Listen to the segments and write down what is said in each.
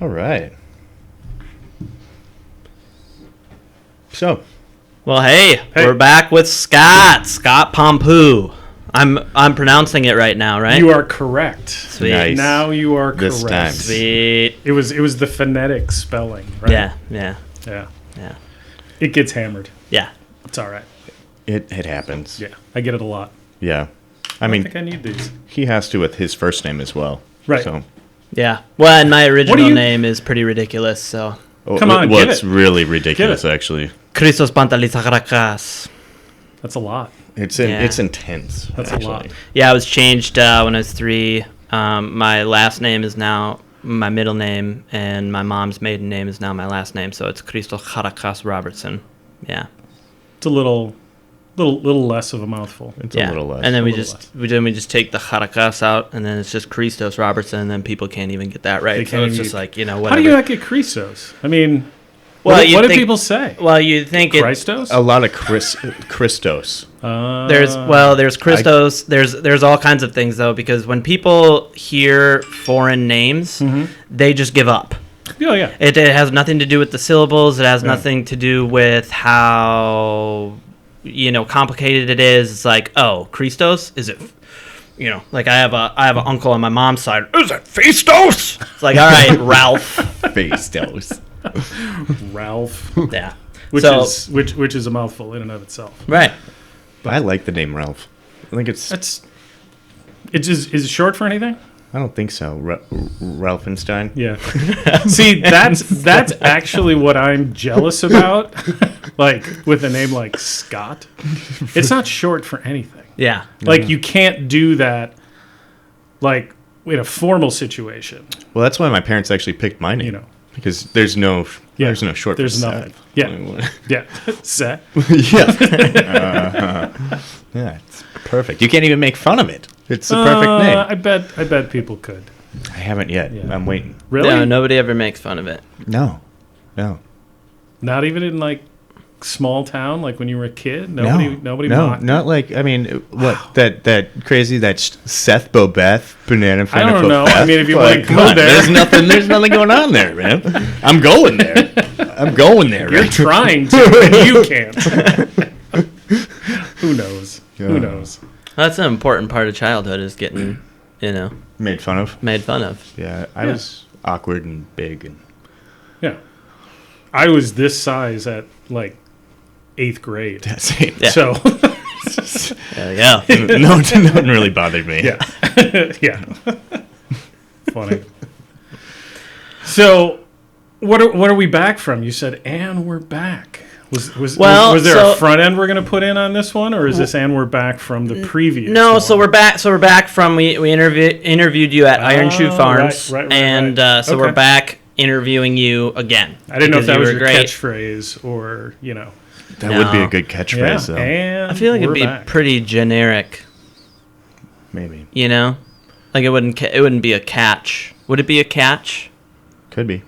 All right. So, Well, hey, we're back with Scott Pampuch. I'm pronouncing it right now, right? You are correct. Sweet. Nice. Now you are correct. This time. Sweet. It was the phonetic spelling, right? Yeah. It gets hammered. Yeah. It's all right. it happens. Yeah, I get it a lot. Yeah. I I mean, think I need these. he has to with his first name as well. Right. So, Yeah. Well, and my original you- name is pretty ridiculous, so. Come on, well, give it's it. really ridiculous, actually. Christos Pantalisacharacas. That's a lot. It's Yeah. it's intense. That's actually. a lot. Yeah, it was changed when I was 3. My last name is now my middle name, and my mom's maiden name is now my last name, so it's Christos Characas Robertson. Yeah. It's a little less of a mouthful. It's Yeah. a little less. And then A we little just we just take the Characas out, and then it's just Christos Robertson, and then people can't even get that right. They So can't it's even just get- like, you know, How whatever. do you not get Christos? I mean, Well, what you'd do think- people say? Well, you think it, Christos? a lot of Christos. there's Christos. There's all kinds of things though, because when people hear foreign names, Mm-hmm. they just give up. Yeah. It has nothing to do with the syllables. It has nothing to do with how complicated it is. It's like, oh, Christos, is it? Like I have an uncle on my mom's side. Is it Festos? It's like, all right, Ralph. Bastos. Ralph, Yeah. which So- is a mouthful in and of itself. Right. I like the name Ralph. I think it's. Is it short for anything? I don't think so. Ralphenstein. Yeah. See, that's actually what I'm jealous about. Like with a name like Scott, it's not short for anything. Yeah. Like you can't do that. Like in a formal situation, Well, that's why my parents actually picked my name. you know. Because there's no short. There's for nothing. Seth. Yeah. Yeah. Set. Yeah. Yeah, it's perfect. You can't even make fun of it. It's the perfect name. I bet people could. I haven't yet. Yeah. I'm waiting. Really? No, nobody ever makes fun of it. No. Not even in like small town, like when you were a kid. Nobody No, mocked. not like. I mean, what that crazy Seth Bobeth banana. I don't know. I mean, if you Like, want to come go on, there, there's nothing going on there, man. I'm going there. you're Right? trying to, and you can't. Who knows? Who Yeah. knows? That's an important part of childhood is getting, Made fun of. made fun of. Yeah, I was awkward and big and. Yeah. I was this size at like 8th grade. Same. Yeah. So, Yeah. no one really bothered me. yeah. Yeah. Funny. So, what are we back from? You said, and we're back. Was there a front end we're going to put in on this one, or is this and we're back from the previous? No, one? so we're back. So we're back from we interviewed you at Iron Shoe Farms, right, and right. we're Okay. back interviewing you again. I didn't know if because that you was were your great. catchphrase or That would be No. a good catchphrase, though. And I feel like it'd we're be back. pretty generic. Maybe. Like it wouldn't be a catch. Would it be a catch? Could be.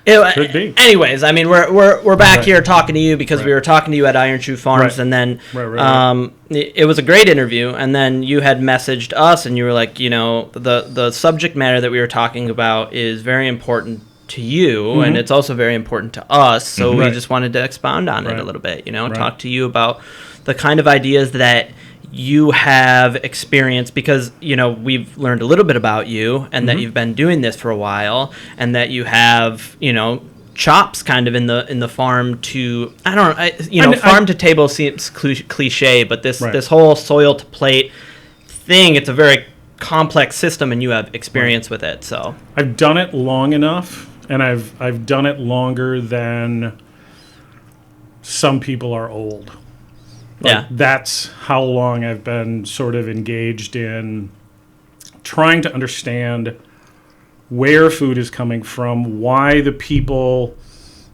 Could be. Anyways, I mean, we're back Right. here talking to you because we Right. were talking to you at Iron Shoe Farms, Right. and then Right. it was a great interview. And then you had messaged us, and you were like, the subject matter that we were talking about is very important to you, and it's also very important to us. So we Right. just wanted to expound on it Right. a little bit. Right. Talk to you about the kind of ideas that you have experienced, because we've learned a little bit about you, and that you've been doing this for a while, and that you have chops kind of in the farm to farm to table seems cliche, but this Right. this whole soil to plate thing, it's a very complex system, and you have experience with it. So I've done it long enough, and I've done it longer than some people are old. yeah, That's how long I've been sort of engaged in trying to understand where food is coming from, why the people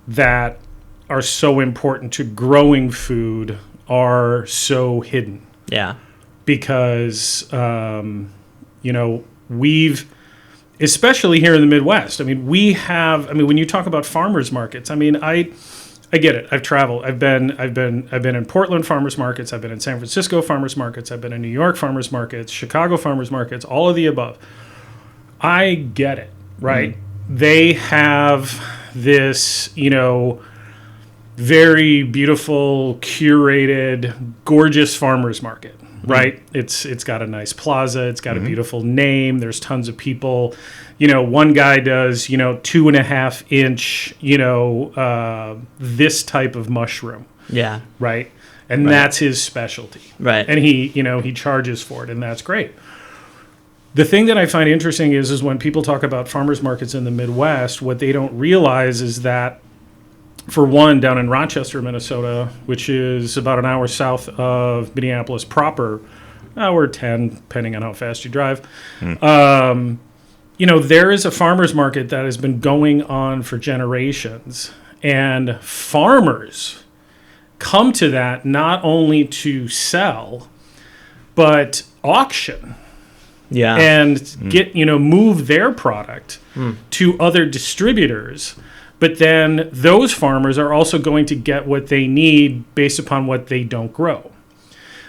that are so important to growing food are so hidden. yeah, Because, we've, especially here in the Midwest, when you talk about farmers markets, I get it. I've traveled. I've been in Portland farmers markets. I've been in San Francisco farmers markets. I've been in New York farmers markets, Chicago farmers markets, all of the above. I get it, right? they have this, very beautiful, curated, gorgeous farmers market, right? It's got a nice plaza. It's got a beautiful name. There's tons of people. One guy does, 2.5 inch, this type of mushroom. Yeah. Right. And that's his specialty. Right. And he charges for it, and that's great. The thing that I find interesting is when people talk about farmers markets in the Midwest, what they don't realize is that, for one, down in Rochester, Minnesota, which is about an hour south of Minneapolis proper, hour 10, depending on how fast you drive, there is a farmers market that has been going on for generations. And farmers come to that not only to sell, but auction. Yeah. And get, move their product to other distributors. But then those farmers are also going to get what they need based upon what they don't grow.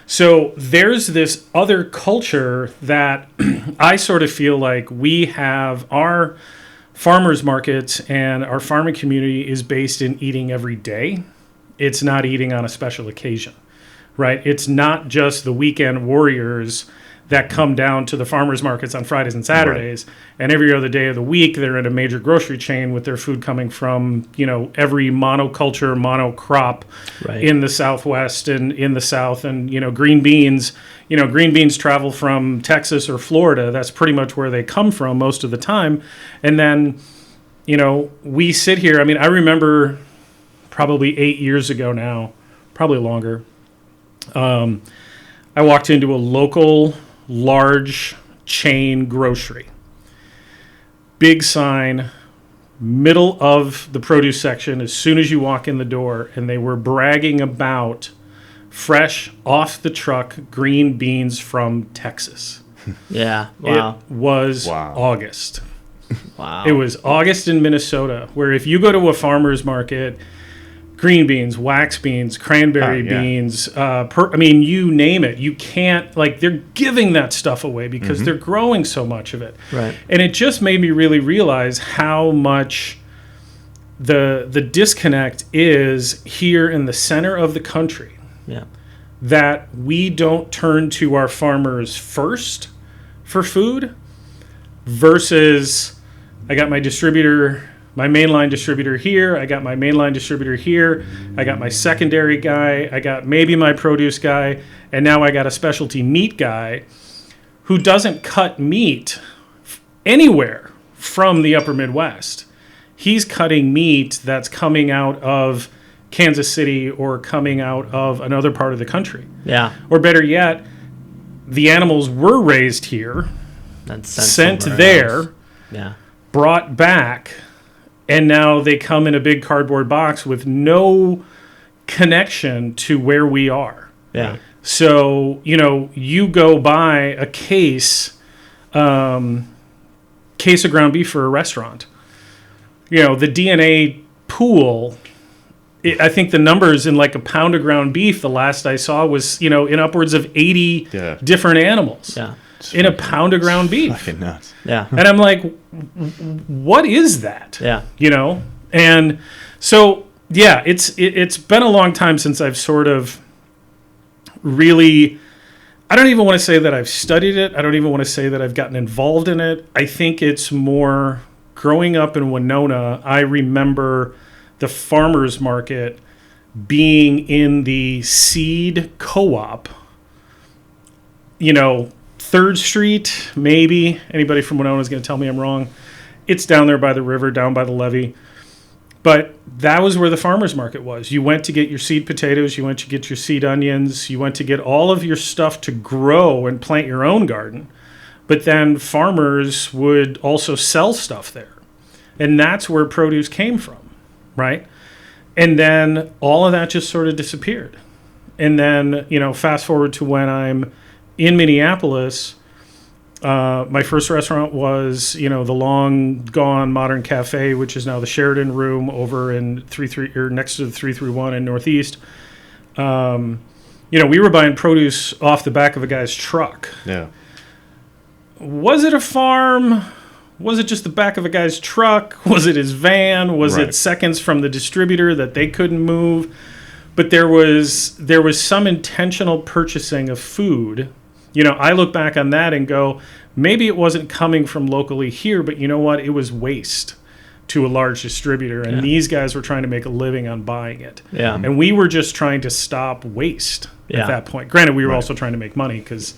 So there's this other culture that I sort of feel like we have. Our farmers markets and our farming community is based in eating every day. It's not eating on a special occasion, right? It's not just the weekend warriors that come down to the farmers markets on Fridays and Saturdays, and every other day of the week they're in a major grocery chain with their food coming from, every monoculture, monocrop in the Southwest and in the South. And, green beans travel from Texas or Florida. That's pretty much where they come from most of the time. And then, we sit here. I mean, I remember probably 8 years ago now, probably longer, I walked into a local large chain grocery. Big sign, middle of the produce section as soon as you walk in the door, and they were bragging about fresh, off the truck green beans from Texas. Yeah, wow. It was August. Wow. It was August in Minnesota, where if you go to a farmer's market, green beans, wax beans, cranberry beans, you name it. You can't, they're giving that stuff away because they're growing so much of it. Right. And it just made me really realize how much the disconnect is here in the center of the country. Yeah. That we don't turn to our farmers first for food versus I got my distributor, my mainline distributor here, I got my mainline distributor here, I got my secondary guy, I got maybe my produce guy, and now I got a specialty meat guy who doesn't cut meat anywhere from the upper Midwest. He's cutting meat that's coming out of Kansas City or coming out of another part of the country. Yeah. Or better yet, the animals were raised here, sent there, brought back, and now they come in a big cardboard box with no connection to where we are. Yeah. So, you go buy a case of ground beef for a restaurant. The DNA pool, I think the numbers in a pound of ground beef, the last I saw was, in upwards of 80 different animals. Yeah. In a pound of ground beef. Fucking nuts. Yeah. And I'm like, what is that? Yeah. And so, it's been a long time since I've sort of really, I don't even want to say that I've studied it. I don't even want to say that I've gotten involved in it. I think it's more growing up in Winona. I remember the farmers market being in the seed co-op, 3rd Street, maybe. Anybody from Winona is going to tell me I'm wrong. It's down there by the river, down by the levee. But that was where the farmer's market was. You went to get your seed potatoes. You went to get your seed onions. You went to get all of your stuff to grow and plant your own garden. But then farmers would also sell stuff there. And that's where produce came from, right? And then all of that just sort of disappeared. And then, fast forward to when I'm in Minneapolis, my first restaurant was, the long gone Modern Cafe, which is now the Sheridan Room over in next to the 331 in Northeast. We were buying produce off the back of a guy's truck. Yeah. Was it a farm? Was it just the back of a guy's truck? Was it his van? Was Right. it seconds from the distributor that they couldn't move? But there was some intentional purchasing of food. You know, I look back on that and go, maybe it wasn't coming from locally here, but you know what? It was waste to a large distributor, and these guys were trying to make a living on buying it. Yeah. And we were just trying to stop waste Yeah. at that point. Granted, we were also trying to make money because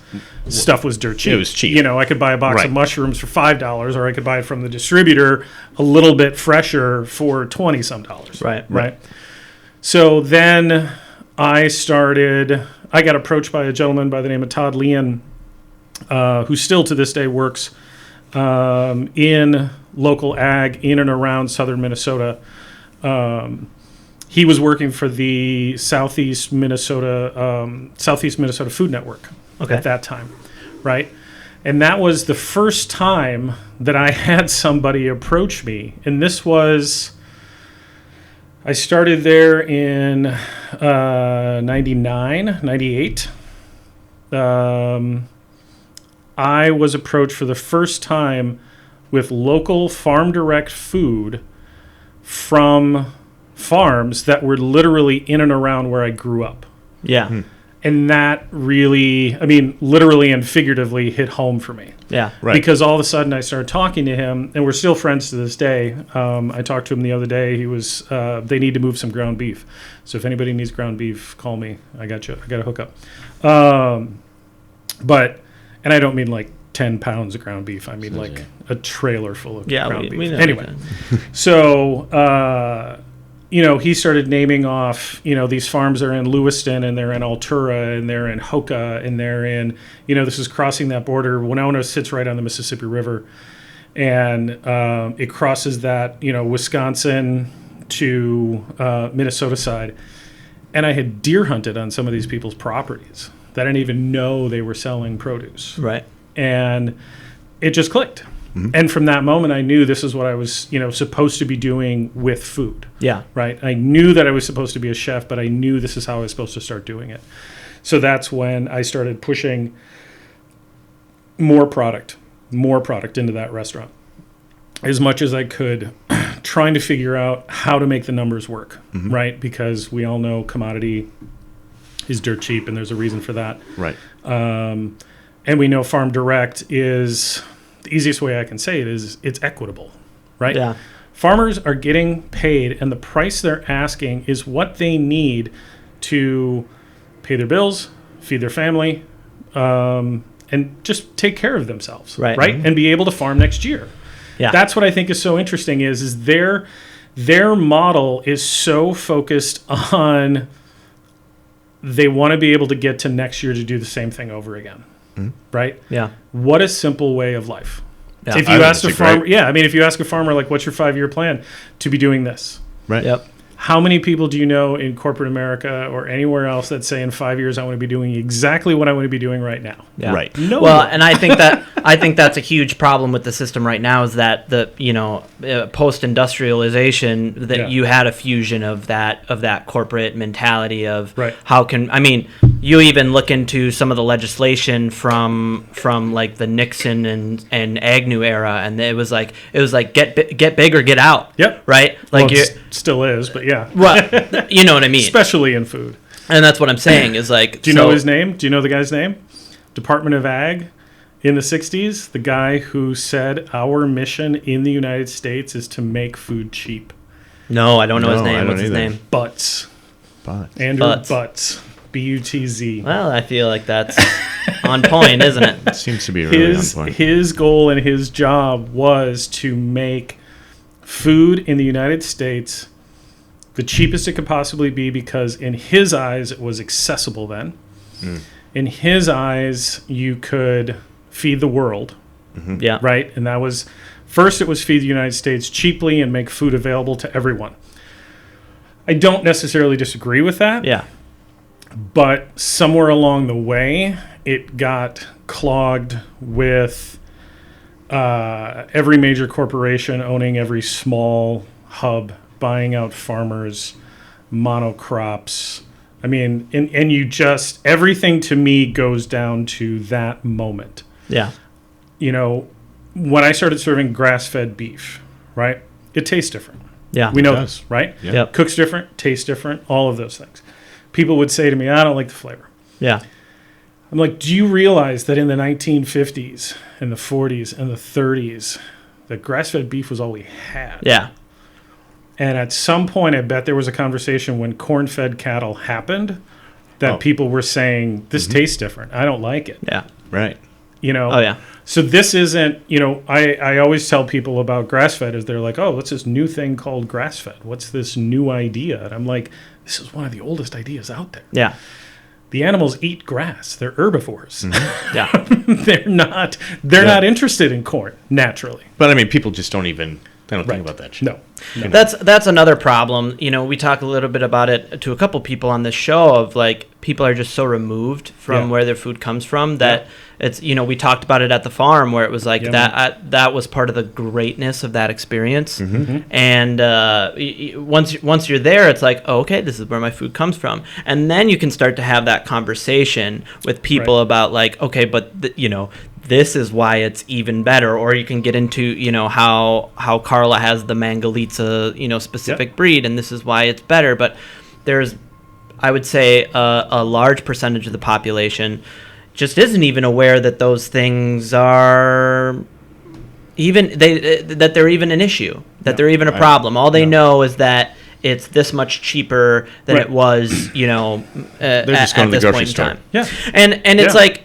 stuff was dirt cheap. It was cheap. You know, I could buy a box of Right. mushrooms for $5, or I could buy it from the distributor a little bit fresher for $20-some. Right. So then I got approached by a gentleman by the name of Todd Leon, who still to this day works in local ag in and around southern Minnesota. He was working for the Southeast Minnesota Food Network at that time, right? And that was the first time that I had somebody approach me. And this was, I started there in 99, 98. I was approached for the first time with local farm direct food from farms that were literally in and around where I grew up. Yeah. And that really, I mean, literally and figuratively hit home for me. Yeah. Right. Because all of a sudden I started talking to him, and we're still friends to this day. I talked to him the other day. He was, they need to move some ground beef. So if anybody needs ground beef, call me. I got you. I got a hookup. And I don't mean like 10 pounds of ground beef. I mean like a trailer full of ground beef. We know Anyway, so, you know, he started naming off, you know, these farms are in Lewiston, and they're in Altura, and they're in Hoka, and they're in, you know, this is crossing that border. Winona sits right on the Mississippi River, and it crosses that, you know, Wisconsin to Minnesota side. And I had deer hunted on some of these people's properties that I didn't even know they were selling produce. Right. And it just clicked. And from that moment, I knew this is what I was, you know, supposed to be doing with food. Yeah. Right. I knew that I was supposed to be a chef, but I knew this is how I was supposed to start doing it. So that's when I started pushing more product into that restaurant as much as I could, trying to figure out how to make the numbers work. Right. Because we all know commodity is dirt cheap, and there's a reason for that. Right. And we know farm direct is, the easiest way I can say it is, it's equitable, right? Yeah. Farmers are getting paid, and the price they're asking is what they need to pay their bills, feed their family, and just take care of themselves, Right. And be able to farm next year. Yeah. That's what I think is so interesting is their model is so focused on, they want to be able to get to next year to do the same thing over again. Right? Yeah. What a simple way of life. Yeah. If I you think ask a it's farmer, great- I mean, if you ask a farmer, like, what's your 5-year plan? To be doing this. Right. Yep. How many people do you know in corporate America or anywhere else that say in 5 years I want to be doing exactly what I want to be doing right now? Yeah. Right. No. Well, and I think that's a huge problem with the system right now is that the post-industrialization that you had a fusion of that corporate mentality of Right. you even look into some of the legislation from like the Nixon and Agnew era, and it was like get big or get out. Yep. Right. Well, Like it still is, but yeah. well, you know what I mean. Especially in food. And that's what I'm saying is like. Do you know his name? Do you know the guy's name? Department of Ag in the 60s. The guy who said our mission in the United States is to make food cheap. No, I don't know his No, I name. don't What's his either. name? Butts. But Andrew Butts. Butts. B-U-T-Z. Well, I feel like that's on point, isn't it? it seems to be really on point. His goal and his job was to make food in the United States the cheapest it could possibly be, because in his eyes it was accessible then. In his eyes, you could feed the world, Yeah. right? And that was, first it was feed the United States cheaply and make food available to everyone. I don't necessarily disagree with that. Yeah. But somewhere along the way, it got clogged with every major corporation owning every small hub, buying out farmers, monocrops. I mean, and you just, everything to me goes down to that moment. Yeah. You know, when I started serving grass-fed beef, right, it tastes different. Yeah. We know does. this, right? Yeah. Yep. Cooks different, tastes different, all of those things. People would say to me, I don't like the flavor. Yeah. I'm like, do you realize that in the 1950s and the 40s and the 30s, that grass-fed beef was all we had? Yeah. And at some point, I bet there was a conversation when corn-fed cattle happened that people were saying, this tastes different. I don't like it. Yeah. Right. You know? Oh, yeah. So this isn't, you know, I always tell people about grass-fed is they're like, oh, what's this new thing called grass-fed? What's this new idea? And I'm like, this is one of the oldest ideas out there. Yeah. The animals eat grass. They're herbivores. Yeah. They're not interested in corn naturally. But I mean, people just don't think about that shit. No. That's another problem. You know, we talk a little bit about it to a couple people on this show of like people are just so removed from where their food comes from that it's, you know, we talked about it at the farm where it was like that was part of the greatness of that experience. And once you're there, it's like, oh, okay, this is where my food comes from. And then you can start to have that conversation with people about like, okay, but you know, this is why it's even better. Or you can get into, you know, how Carla has the Mangalitsa, you know, specific breed, and this is why it's better. But there's, I would say, a large percentage of the population just isn't even aware that those things are even that they're even an issue, that they're even a problem. All they know is that it's this much cheaper than it was, you know, They're just going to the grocery store. Yeah. And it's like,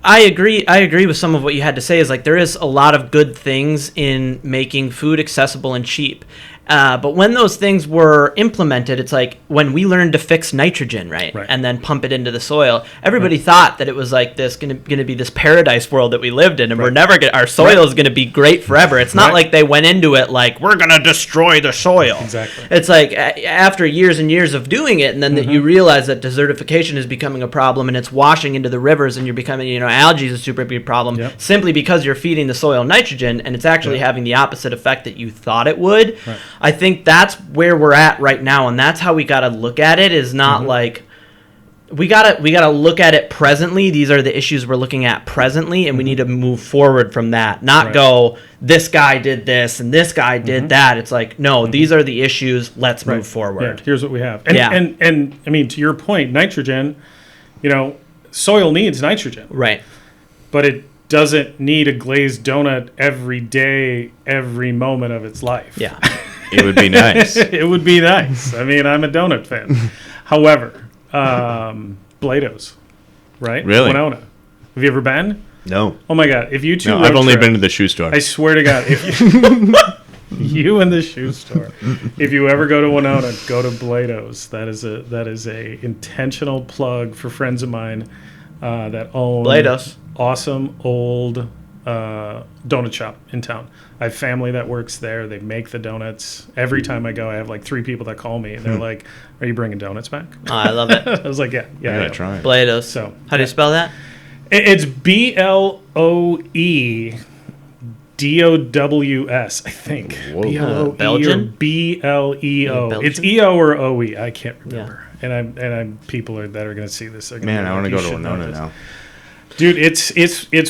I agree with some of what you had to say is like there is a lot of good things in making food accessible and cheap. But when those things were implemented, it's like when we learned to fix nitrogen, right? And then pump it into the soil, everybody thought that it was like this going to be this paradise world that we lived in, and we're never our soil is going to be great forever. It's not like they went into it like we're going to destroy the soil. Exactly. It's like after years and years of doing it, and then that you realize that desertification is becoming a problem, and it's washing into the rivers, and you're becoming, you know, algae is a super big problem simply because you're feeding the soil nitrogen, and it's actually having the opposite effect that you thought it would. I think that's where we're at right now, and that's how we got to look at it. Is not like we gotta look at it presently. These are the issues we're looking at presently, and we need to move forward from that. Not go, this guy did this and this guy did that. It's like, no, these are the issues. Let's move forward. Yeah, here's what we have. And I mean, to your point, nitrogen, you know, soil needs nitrogen. Right. But it doesn't need a glazed donut every day, every moment of its life. Yeah. It would be nice. It would be nice. I mean, I'm a donut fan. However, Blado's, right? Really? Winona. Have you ever been? No. Oh my God! If you two, No, I've only been to the shoe store. I swear to God, if you in the shoe store, if you ever go to Winona, go to Blado's. That is a intentional plug for friends of mine that own Blado's. Awesome old donut shop in town. I have family that works there. They make the donuts. Every time I go, I have like 3 people that call me, and they're like, "Are you bringing donuts back?" Oh, I love it. I was like, "Yeah, I gotta try it. Blado's. So, how do you spell that? It's BLOEDOWS, I think. Whoa. BLOE Belgian? or BLEO. Belgian? It's EO or OE. I can't remember. Yeah. And I'm people that are going to see this. Man, I want to go to Winona now. Dude, it's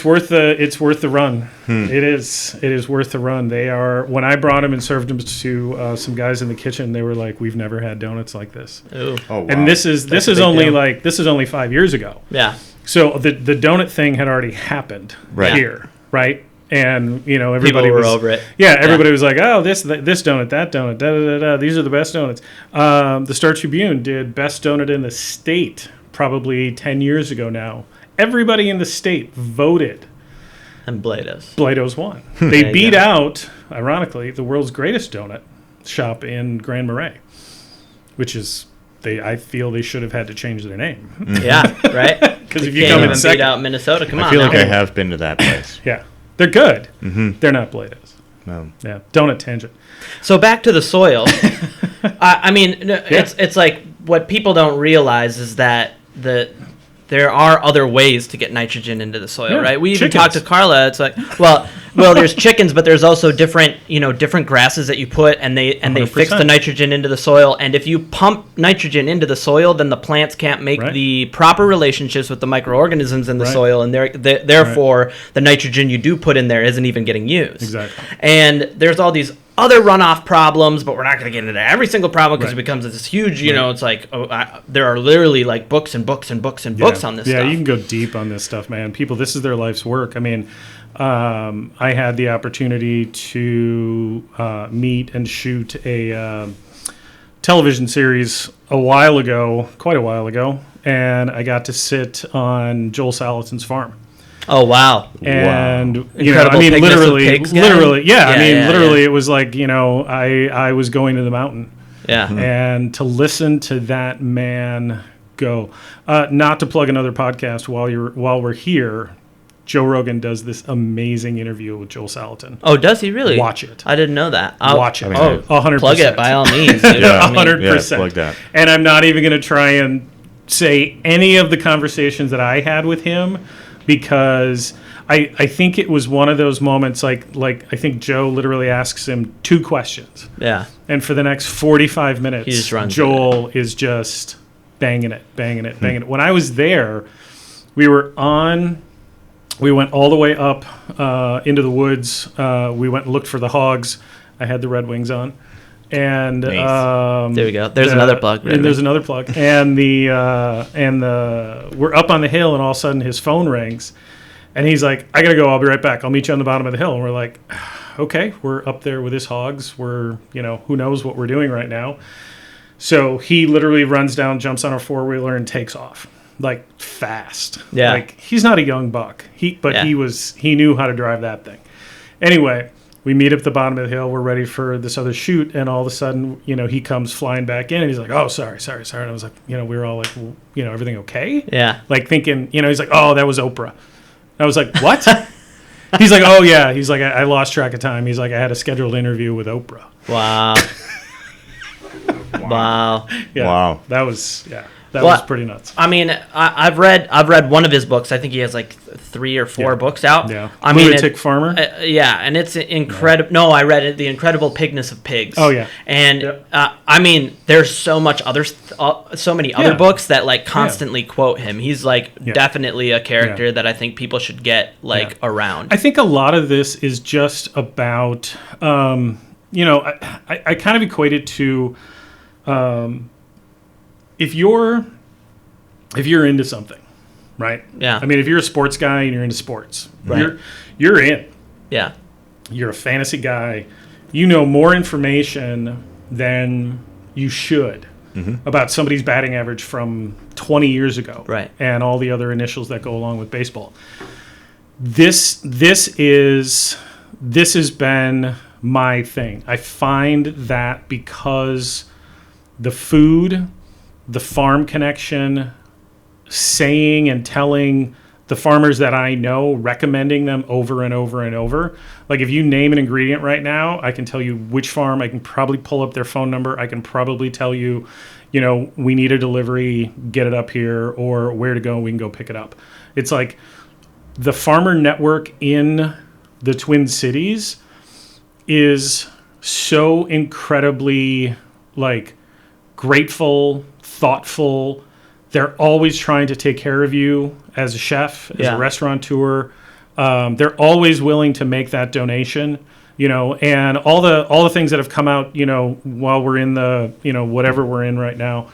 worth the run. It is worth the run. They are. When I brought them and served them to some guys in the kitchen, they were like, "We've never had donuts like this." Ooh. Oh, wow. And this is only 5 years ago. Yeah. So the donut thing had already happened here, right? And you know everybody People were was over it. Yeah, everybody was like, "Oh, this donut, that donut, da da da da. These are the best donuts." The Star Tribune did best donut in the state probably 10 years ago now. Everybody in the state voted. And Blado's. Blado's won. They beat out, ironically, the world's greatest donut shop in Grand Marais, which is I feel they should have had to change their name. Yeah, right? Because if you come in beat second, out Minnesota, come on. I feel like now. I have been to that place. yeah, they're good. They're not Blado's. No. Yeah, donut tangent. So back to the soil. I mean, it's like what people don't realize is that there are other ways to get nitrogen into the soil, Yeah, right? We even chickens. talked to Carla. It's like, well, there's chickens, but there's also different grasses that you put, and they fix the 100%. nitrogen into the soil. And if you pump nitrogen into the soil, then the plants can't make Right. the proper relationships with the microorganisms in the Right. soil, and therefore the nitrogen you do put in there isn't even getting used. Exactly. And there's all these other runoff problems, but we're not going to get into every single problem because Right. it becomes this huge, it's like, there are literally like books and books and books and books on this Yeah, stuff. you can go deep on this stuff, man. People, this is their life's work. I mean, I had the opportunity to meet and shoot a television series quite a while ago, and I got to sit on Joel Salatin's farm. Oh, wow. And Incredible Pigness of Pigs guy? literally, it was like I was going to the mountain, Yeah. and to listen to that man go. Not to plug another podcast while we're here, Joe Rogan does this amazing interview with Joel Salatin. Oh, does he really? Watch it. I didn't know that. Watch it. Oh, 100%. plug it by all means. Dude. Yeah. I mean, 100%. Yeah, plug that. And I'm not even going to try and say any of the conversations that I had with him, because I think it was one of those moments like I think Joe literally asks him 2 questions. yeah. And for the next 45 minutes, He just runs Joel is just banging it. When I was there, we went all the way up into the woods. We went and looked for the hogs. I had the Red Wings on. And Nice. There we go. There's another plug. And there's another plug. And we're up on the hill, and all of a sudden his phone rings, and he's like, "I gotta go. I'll be right back. I'll meet you on the bottom of the hill." And we're like, "Okay, we're up there with his hogs. We're who knows what we're doing right now." So he literally runs down, jumps on a 4-wheeler, and takes off like fast. Yeah. Like, he's not a young buck. He knew how to drive that thing. Anyway. We meet up at the bottom of the hill. We're ready for this other shoot, and all of a sudden, he comes flying back in, and he's like, "Oh, sorry." And I was like, we were all like, well, "Everything okay?" Yeah. Like thinking, he's like, "Oh, that was Oprah." I was like, "What?" He's like, "Oh yeah." He's like, I lost track of time. He's like, "I had a scheduled interview with Oprah." Wow. Wow. Yeah, Wow. That was was pretty nuts. I mean, I've read one of his books. I think he has like 3 or 4 books out. Yeah. I mean, Lunatic Farmer. Yeah, and it's incredible. No, I read it, The Incredible Pigness of Pigs. Oh, yeah. And I mean, there's so many other books that like constantly quote him. He's like definitely a character that I think people should get around. I think a lot of this is just about, I kind of equate it to, if you're into something, right? Yeah. I mean, if you're a sports guy and you're into sports, Right. you're in. Yeah. You're a fantasy guy. You know more information than you should about somebody's batting average from 20 years ago, Right. And all the other initials that go along with baseball. This has been my thing. I find that because the food, the farm connection, saying and telling the farmers that I know, recommending them over and over and over. Like, if you name an ingredient right now, I can tell you which farm. I can probably pull up their phone number. I can probably tell you, we need a delivery, get it up here, or where to go, we can go pick it up. It's like the farmer network in the Twin Cities is so incredibly, grateful, thoughtful. They're always trying to take care of you as a chef, as a restaurateur. They're always willing to make that donation, and all the things that have come out, while we're in the, whatever we're in right now,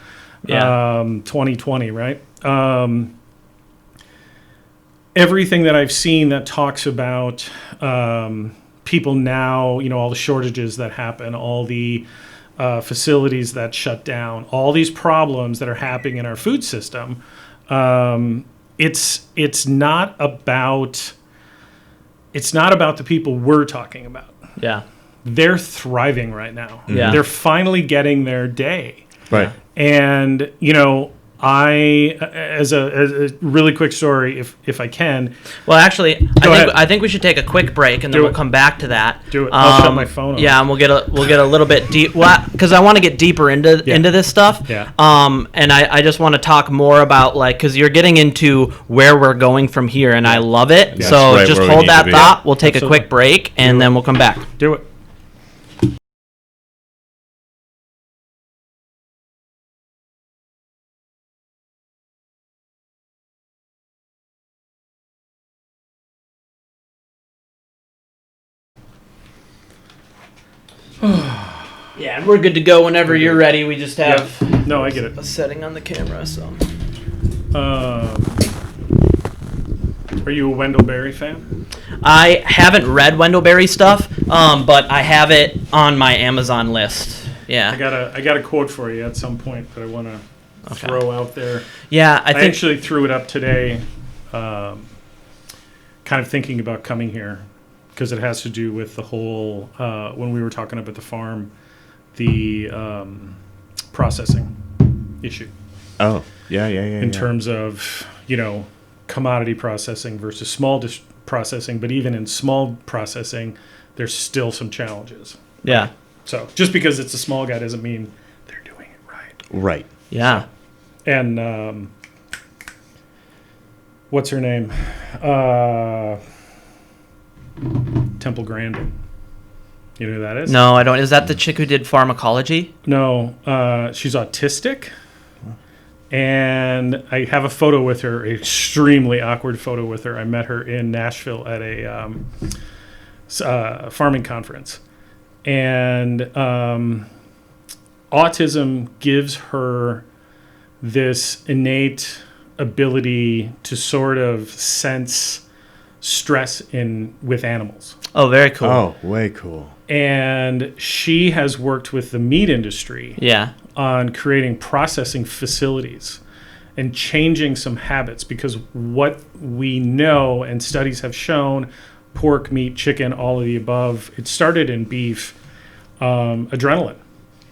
2020, right? Everything that I've seen that talks about people now, all the shortages that happen, all the facilities that shut down, all these problems that are happening in our food system. It's not about the people we're talking about. Yeah. They're thriving right now. Yeah. They're finally getting their day. Right. And, as a really quick story, if I can. Well, actually, Go ahead. I think we should take a quick break, and then we'll come back to that. Do it. I'll shut my phone off. Yeah, and we'll get a little bit deep, because I want to get deeper into this stuff. Yeah. And I just want to talk more about, like, because you're getting into where we're going from here, and I love it. Yeah, so right just where we hold need that to be. thought. We'll take Absolutely. a quick break, and then we'll come back. Do it. Yeah, and we're good to go whenever you're ready. We just have No, I get it. a setting on the camera, so. Are you a Wendell Berry fan? I haven't read Wendell Berry stuff, but I have it on my Amazon list. Yeah. I got a quote for you at some point that I want to throw out there. Yeah, I I think. actually threw it up today, kind of thinking about coming here because it has to do with the whole, when we were talking up at the farm, the processing issue Oh, yeah. in terms of, commodity processing versus small processing. But even in small processing, there's still some challenges. Yeah. So just because it's a small guy doesn't mean they're doing it right. Right. Yeah. And what's her name? Temple Grandin. You know who that is? No, I don't. Is that the chick who did pharmacology? No, she's autistic. And I have a photo with her, an extremely awkward photo with her. I met her in Nashville at a farming conference. And autism gives her this innate ability to sort of sense stress with animals. Oh, very cool. Oh, way cool. And she has worked with the meat industry Yeah. on creating processing facilities and changing some habits, because what we know and studies have shown, pork, meat, chicken, all of the above, it started in beef, adrenaline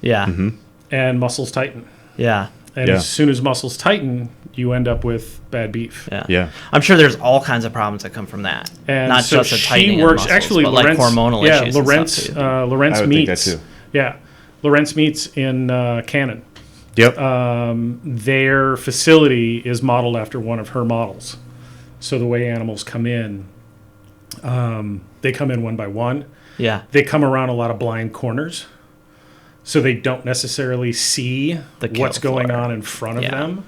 Yeah. Mm-hmm. and muscles tighten. Yeah. And Yeah. as soon as muscles tighten, you end up with bad beef. Yeah. Yeah. I'm sure there's all kinds of problems that come from that. And Not so just a tightening she of works muscles, actually but Lawrence, like hormonal issues. Lawrence, and stuff too. Lawrence I would think that Meats. too. Yeah, Lawrence Meats in Cannon. Yep. Their facility is modeled after one of her models. So the way animals come in, they come in one by one. Yeah. They come around a lot of blind corners, so they don't necessarily see The kill what's going floor. on in front of Yeah. them.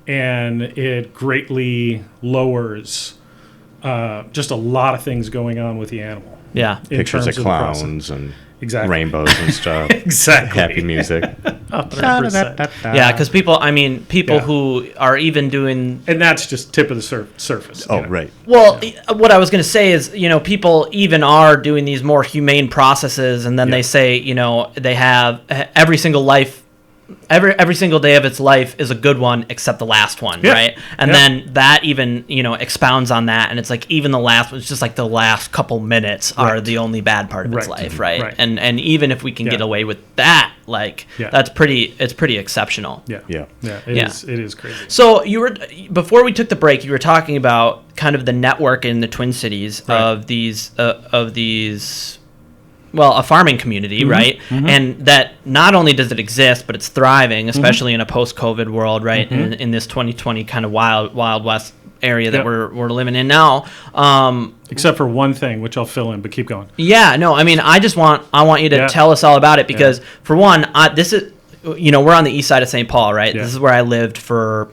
And it greatly lowers just a lot of things going on with the animal. Yeah. In Pictures of terms the process. clowns and Exactly. rainbows and stuff. Exactly. Happy music. 100%. Yeah, because people Yeah. who are even doing. And that's just tip of the surface. Oh, you know. right. Well, what I was going to say is, people even are doing these more humane processes, and then Yeah. they say, they have every single life. Every single day of its life is a good one except the last one, Yeah. right? And Yeah. then that even, expounds on that, and it's like even the last one, it's just like the last couple minutes are Right. the only bad part of its Right. life, right? Right. And even if we can get Yeah. away with that, like Yeah. it's pretty exceptional. Yeah. Yeah. Yeah. Yeah. It is crazy. So before we took the break, you were talking about kind of the network in the Twin Cities Right. of these a farming community, right? And that not only does it exist, but it's thriving, especially in a post-COVID world, right? In this 2020 kind of wild west area that Yep. we're living in now. Except for one thing, which I'll fill in, but keep going. Yeah, no, I mean, I want you to Yeah. tell us all about it because, for one, this is, we're on the east side of St. Paul, right? Yeah. This is where I lived for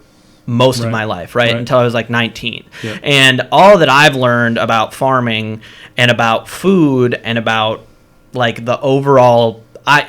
most of Right. my life, right? Right. Until I was like 19. Yeah. And all that I've learned about farming and about food and about like the overall,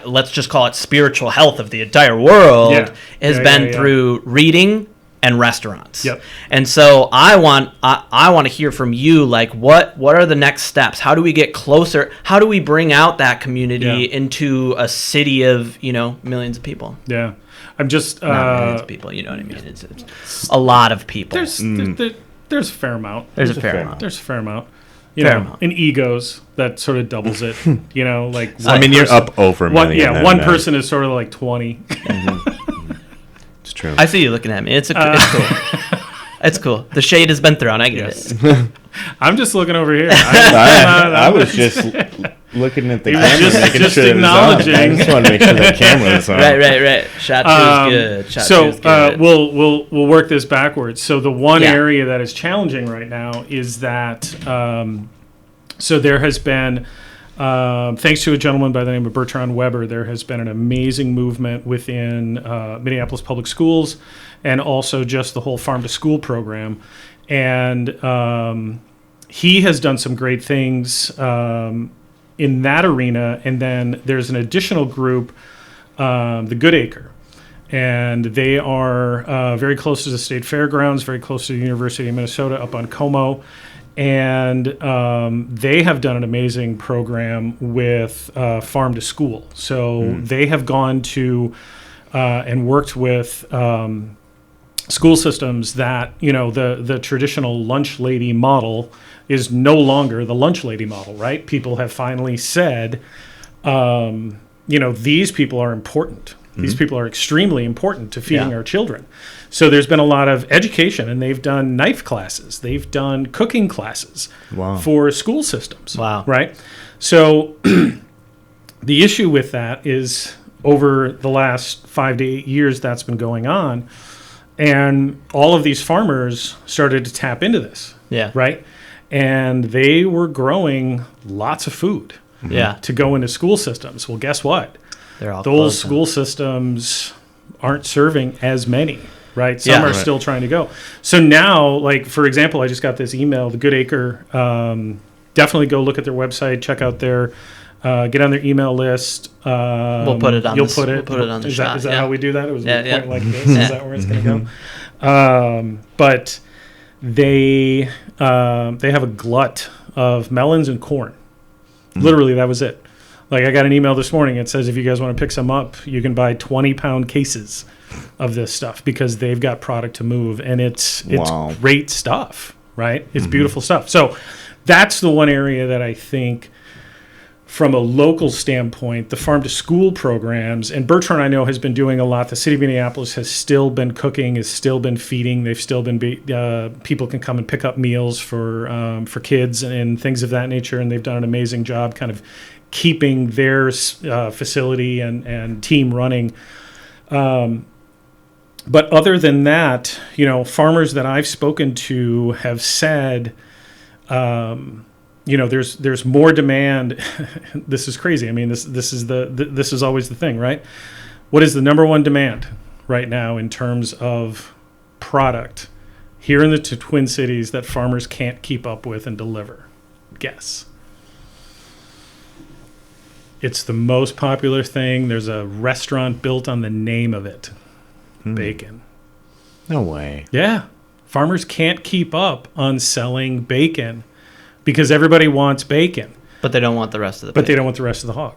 let's just call it spiritual health of the entire world Yeah. has Yeah, been yeah, yeah. through reading and restaurants. Yep. And so I want to hear from you, like what are the next steps? How do we get closer? How do we bring out that community Yeah. into a city of, millions of people? Yeah. I'm just. Not millions of people, you know what I mean? It's a lot of people. There's a fair amount. There's a fair amount. There's a fair amount. Fair amount. And egos that sort of doubles it. Like I mean, you're up over a million. One person is sort of like 20. It's true. I see you looking at me. It's cool. It's cool. The shade has been thrown. I get it. I'm just looking over here. I was just looking at the camera, making sure it was on. I just want to make sure the camera was on. Right. Shot two is good. Shot two is good. We'll work this backwards. So the one area that is challenging right now is that so there has been, thanks to a gentleman by the name of Bertrand Weber, there has been an amazing movement within Minneapolis Public Schools and also just the whole farm to school program. And he has done some great things in that arena. And then there's an additional group, the Good Acre. And they are very close to the state fairgrounds, very close to the University of Minnesota up on Como. And they have done an amazing program with farm to school. So they have gone to and worked with school systems that, the traditional lunch lady model is no longer the lunch lady model, right? People have finally said, these people are important. These people are extremely important to feeding our children. So there's been a lot of education, and they've done knife classes. They've done cooking classes for school systems. Wow. Right? So the issue with that is over the last 5 to 8 years that's been going on, and all of these farmers started to tap into this. Yeah. Right? And they were growing lots of food to go into school systems. Well, guess what? Those school systems aren't serving as many, right? Some are still trying to go. So now, like, for example, I just got this email, the Good Acre, definitely go look at their website, check out their, get on their email list. We'll put it on We'll put it on the shot. Is that how we do that? It was a point like this. Is that where it's going to go? But they have a glut of melons and corn. Literally, that was it. Like, I got an email this morning. It says if you guys want to pick some up, you can buy 20-pound cases of this stuff because they've got product to move, and it's great stuff, right? It's beautiful stuff. So that's the one area that I think, from a local standpoint, the farm to school programs, and Bertrand, I know, has been doing a lot. The city of Minneapolis has still been cooking, has still been feeding. They've still been people can come and pick up meals for kids and things of that nature, and they've done an amazing job kind of keeping their facility and team running. But other than that, farmers that I've spoken to have said, there's more demand. This is crazy. I mean, this is always the thing, right? What is the number one demand right now in terms of product here in the Twin Cities that farmers can't keep up with and deliver? Guess. It's the most popular thing. There's a restaurant built on the name of it. Bacon. No way. Yeah. Farmers can't keep up on selling bacon because everybody wants bacon. But they don't want the rest of the But they don't want the rest of the hog.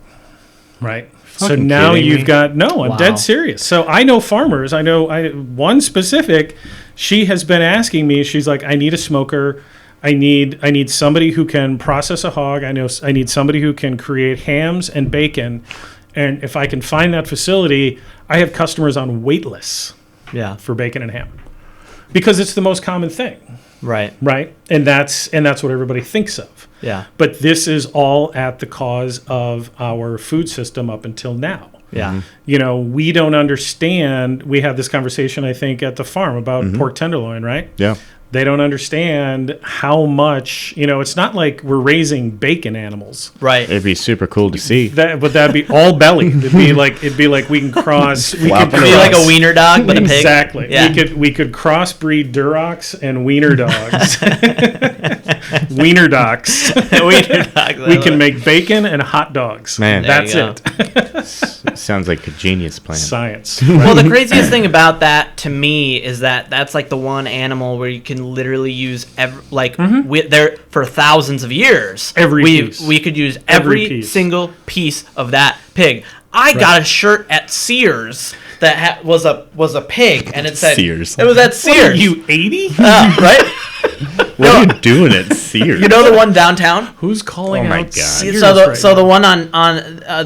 Right? Fucking so now you've me? got... No, I'm dead serious. So I know farmers. I know one specific, she has been asking me, she's like, I need a smoker. I need somebody who can process a hog. I need somebody who can create hams and bacon. And if I can find that facility, I have customers on wait lists for bacon and ham because it's the most common thing. Right. And that's what everybody thinks of. Yeah. But this is all at the cause of our food system up until now. Yeah. We don't understand. We had this conversation, I think, at the farm about pork tenderloin, right? Yeah. They don't understand how much, it's not like we're raising bacon animals. Right. It'd be super cool to see. But that'd be all belly. It'd be like we can cross. It'd be like a wiener dog, but a pig. Exactly. Yeah. We could crossbreed Durocs and wiener dogs. Wiener dogs. Wiener dogs. We can make bacon and hot dogs. Man, that's it. Sounds like a genius plan. Science. Well, the craziest thing about that to me is that that's like the one animal where you can literally use there for thousands of years. We could use every single piece of that pig. I got a shirt at Sears that was a pig, and it said Sears. It was at Sears. What are you 80? Right? What are you doing at Sears? You know the one downtown? Who's calling Oh my out God. Sears So right the now? one on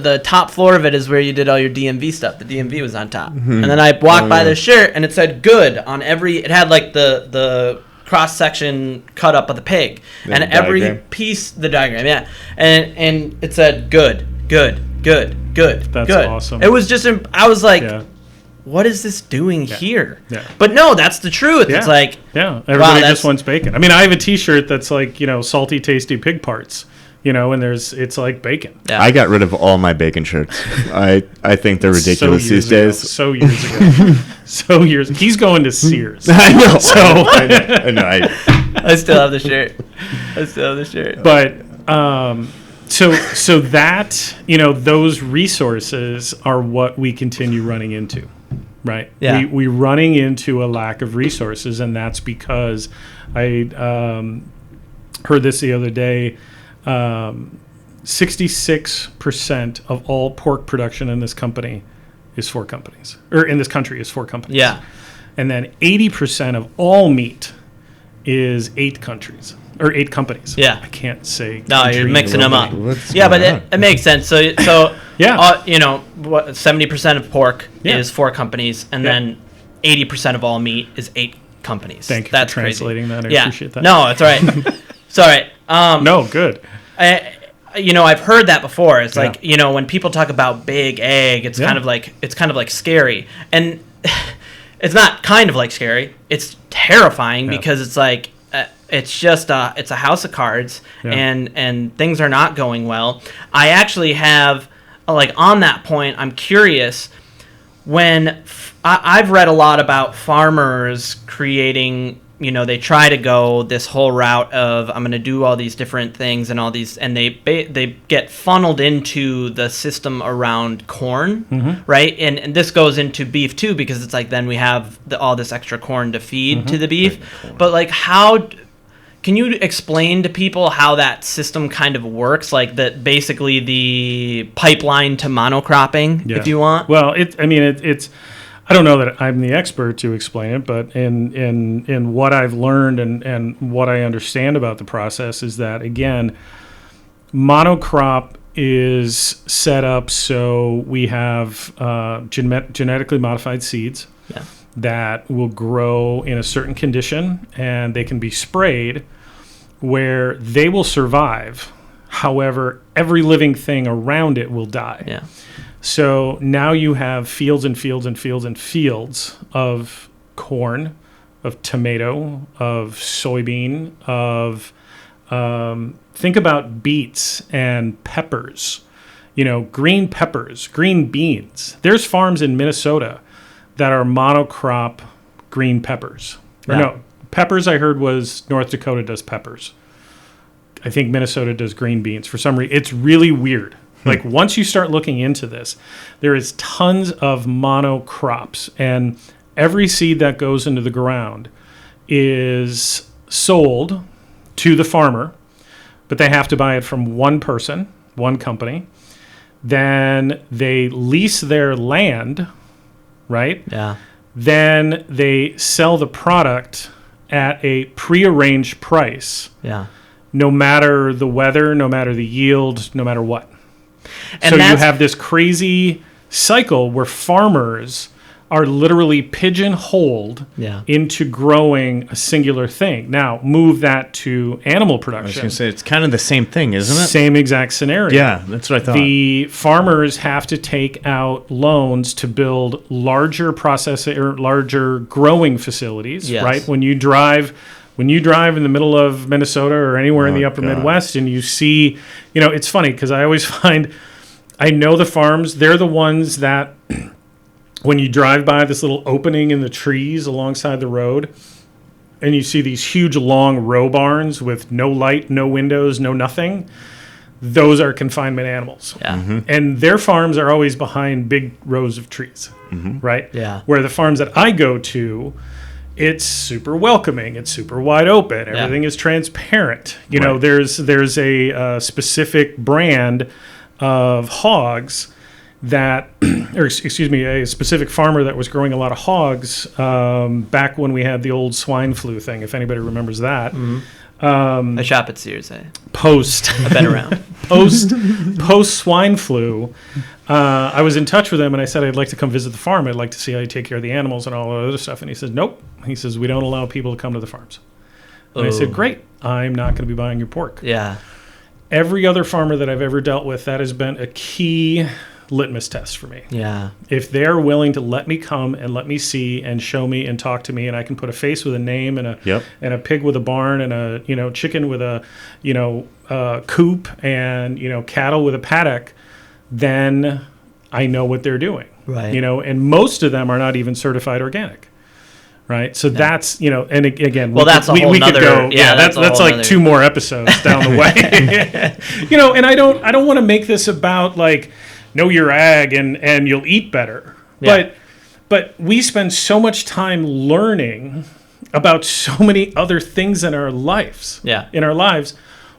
the top floor of it is where you did all your DMV stuff. The DMV was on top, and then I walked by this shirt, and it said "good" on every. It had like the cross section cut up of the pig, and every diagram? piece the diagram, yeah, and it said "good, good, good, good." That's good. awesome. It was just I was like, Yeah. what is this doing here? Yeah. But no, that's the truth. Yeah. It's like, Yeah, everybody that's- just wants bacon. I mean, I have a T-shirt that's like, salty, tasty pig parts, and it's like bacon. yeah. I got rid of all my bacon shirts. I think they're ridiculous So years these days. ago. So years ago. So years. He's going to Sears. I know. So, I know. I still have the shirt. but so that those resources are what we continue running into, right? Yeah. We running into a lack of resources, and that's because I heard this the other day. 66% of all pork production in this company is for companies, or in this country is for companies. Yeah. And then 80% of all meat is 8 countries or 8 companies. Yeah. I can't say. No, country you're in mixing the them up. world. What's Yeah, but going on? it makes sense. So Yeah. 70% of pork Yeah. is 4 companies, and Yeah. then 80% of all meat is 8 companies. Thank you That's for crazy. translating that. I Yeah. appreciate that. No, it's all right. It's all right. No, good. I've heard that before. It's Yeah. like, when people talk about big egg, it's Yeah. kind of like scary. And it's not kind of like scary. It's terrifying Yeah. because it's like it's just it's a house of cards, Yeah. and things are not going well. I actually have on that point, I'm curious when I've read a lot about farmers creating, they try to go this whole route of I'm going to do all these different things and all these, and they get funneled into the system around corn, right? And this goes into beef too, because it's like then we have all this extra corn to feed to the beef. But how can you explain to people how that system kind of works? Like that, basically the pipeline to monocropping, Yeah. if you want. Well, it's. I don't know that I'm the expert to explain it, but in what I've learned and what I understand about the process is that, again, monocrop is set up so we have genetically modified seeds Yeah. that will grow in a certain condition, and they can be sprayed where they will survive. However, every living thing around it will die. Yeah. So now you have fields and fields and fields and fields of corn, of tomato, of soybean, of think about beets and peppers, green peppers, green beans. There's farms in Minnesota that are monocrop green peppers. Or Yeah. no, peppers I heard was North Dakota does peppers. I think Minnesota does green beans. For some reason, it's really weird. Like once you start looking into this, there is tons of monocrops, and every seed that goes into the ground is sold to the farmer, but they have to buy it from one person, one company. Then they lease their land, right? Yeah. Then they sell the product at a prearranged price, Yeah. no matter the weather, no matter the yield, no matter what. And So you that's- have this crazy cycle where farmers are literally pigeonholed Yeah. into growing a singular thing. Now, move that to animal I was production. going to say, it's kind of the same thing, isn't it? Same exact scenario. Yeah, that's what I thought. The farmers have to take out loans to build larger processing or larger growing facilities, Yes. right? When you drive in the middle of Minnesota or anywhere in the upper God. Midwest and you see, it's funny because I always find I know the farms, they're the ones that when you drive by this little opening in the trees alongside the road and you see these huge long row barns with no light, no windows, no nothing, those are confinement animals. Yeah. And their farms are always behind big rows of trees, right? Yeah. Where the farms that I go to, it's super welcoming. It's super wide open. Everything is transparent. Right. There's a specific brand of hogs that, or excuse me, a specific farmer that was growing a lot of hogs back when we had the old swine flu thing, if anybody remembers that. I shop at Sears. Post. I've been around. Post swine flu, I was in touch with him, and I said I'd like to come visit the farm. I'd like to see how you take care of the animals and all that other stuff. And he said, nope. He says, we don't allow people to come to the farms. And I said, great. I'm not going to be buying your pork. Yeah. Every other farmer that I've ever dealt with, that has been a key litmus test for me. Yeah. If they're willing to let me come and let me see and show me and talk to me, and I can put a face with a name and a pig with a barn and a chicken with a coop and cattle with a paddock, then I know what they're doing. Right. And most of them are not even certified organic. Right. So that's, and again, well, that's a whole we nother, could go, that's like nother. 2 more episodes down the way. And I don't want to make this about like, know your ag and you'll eat better. Yeah. But we spend so much time learning about so many other things in our lives. Yeah. In our lives.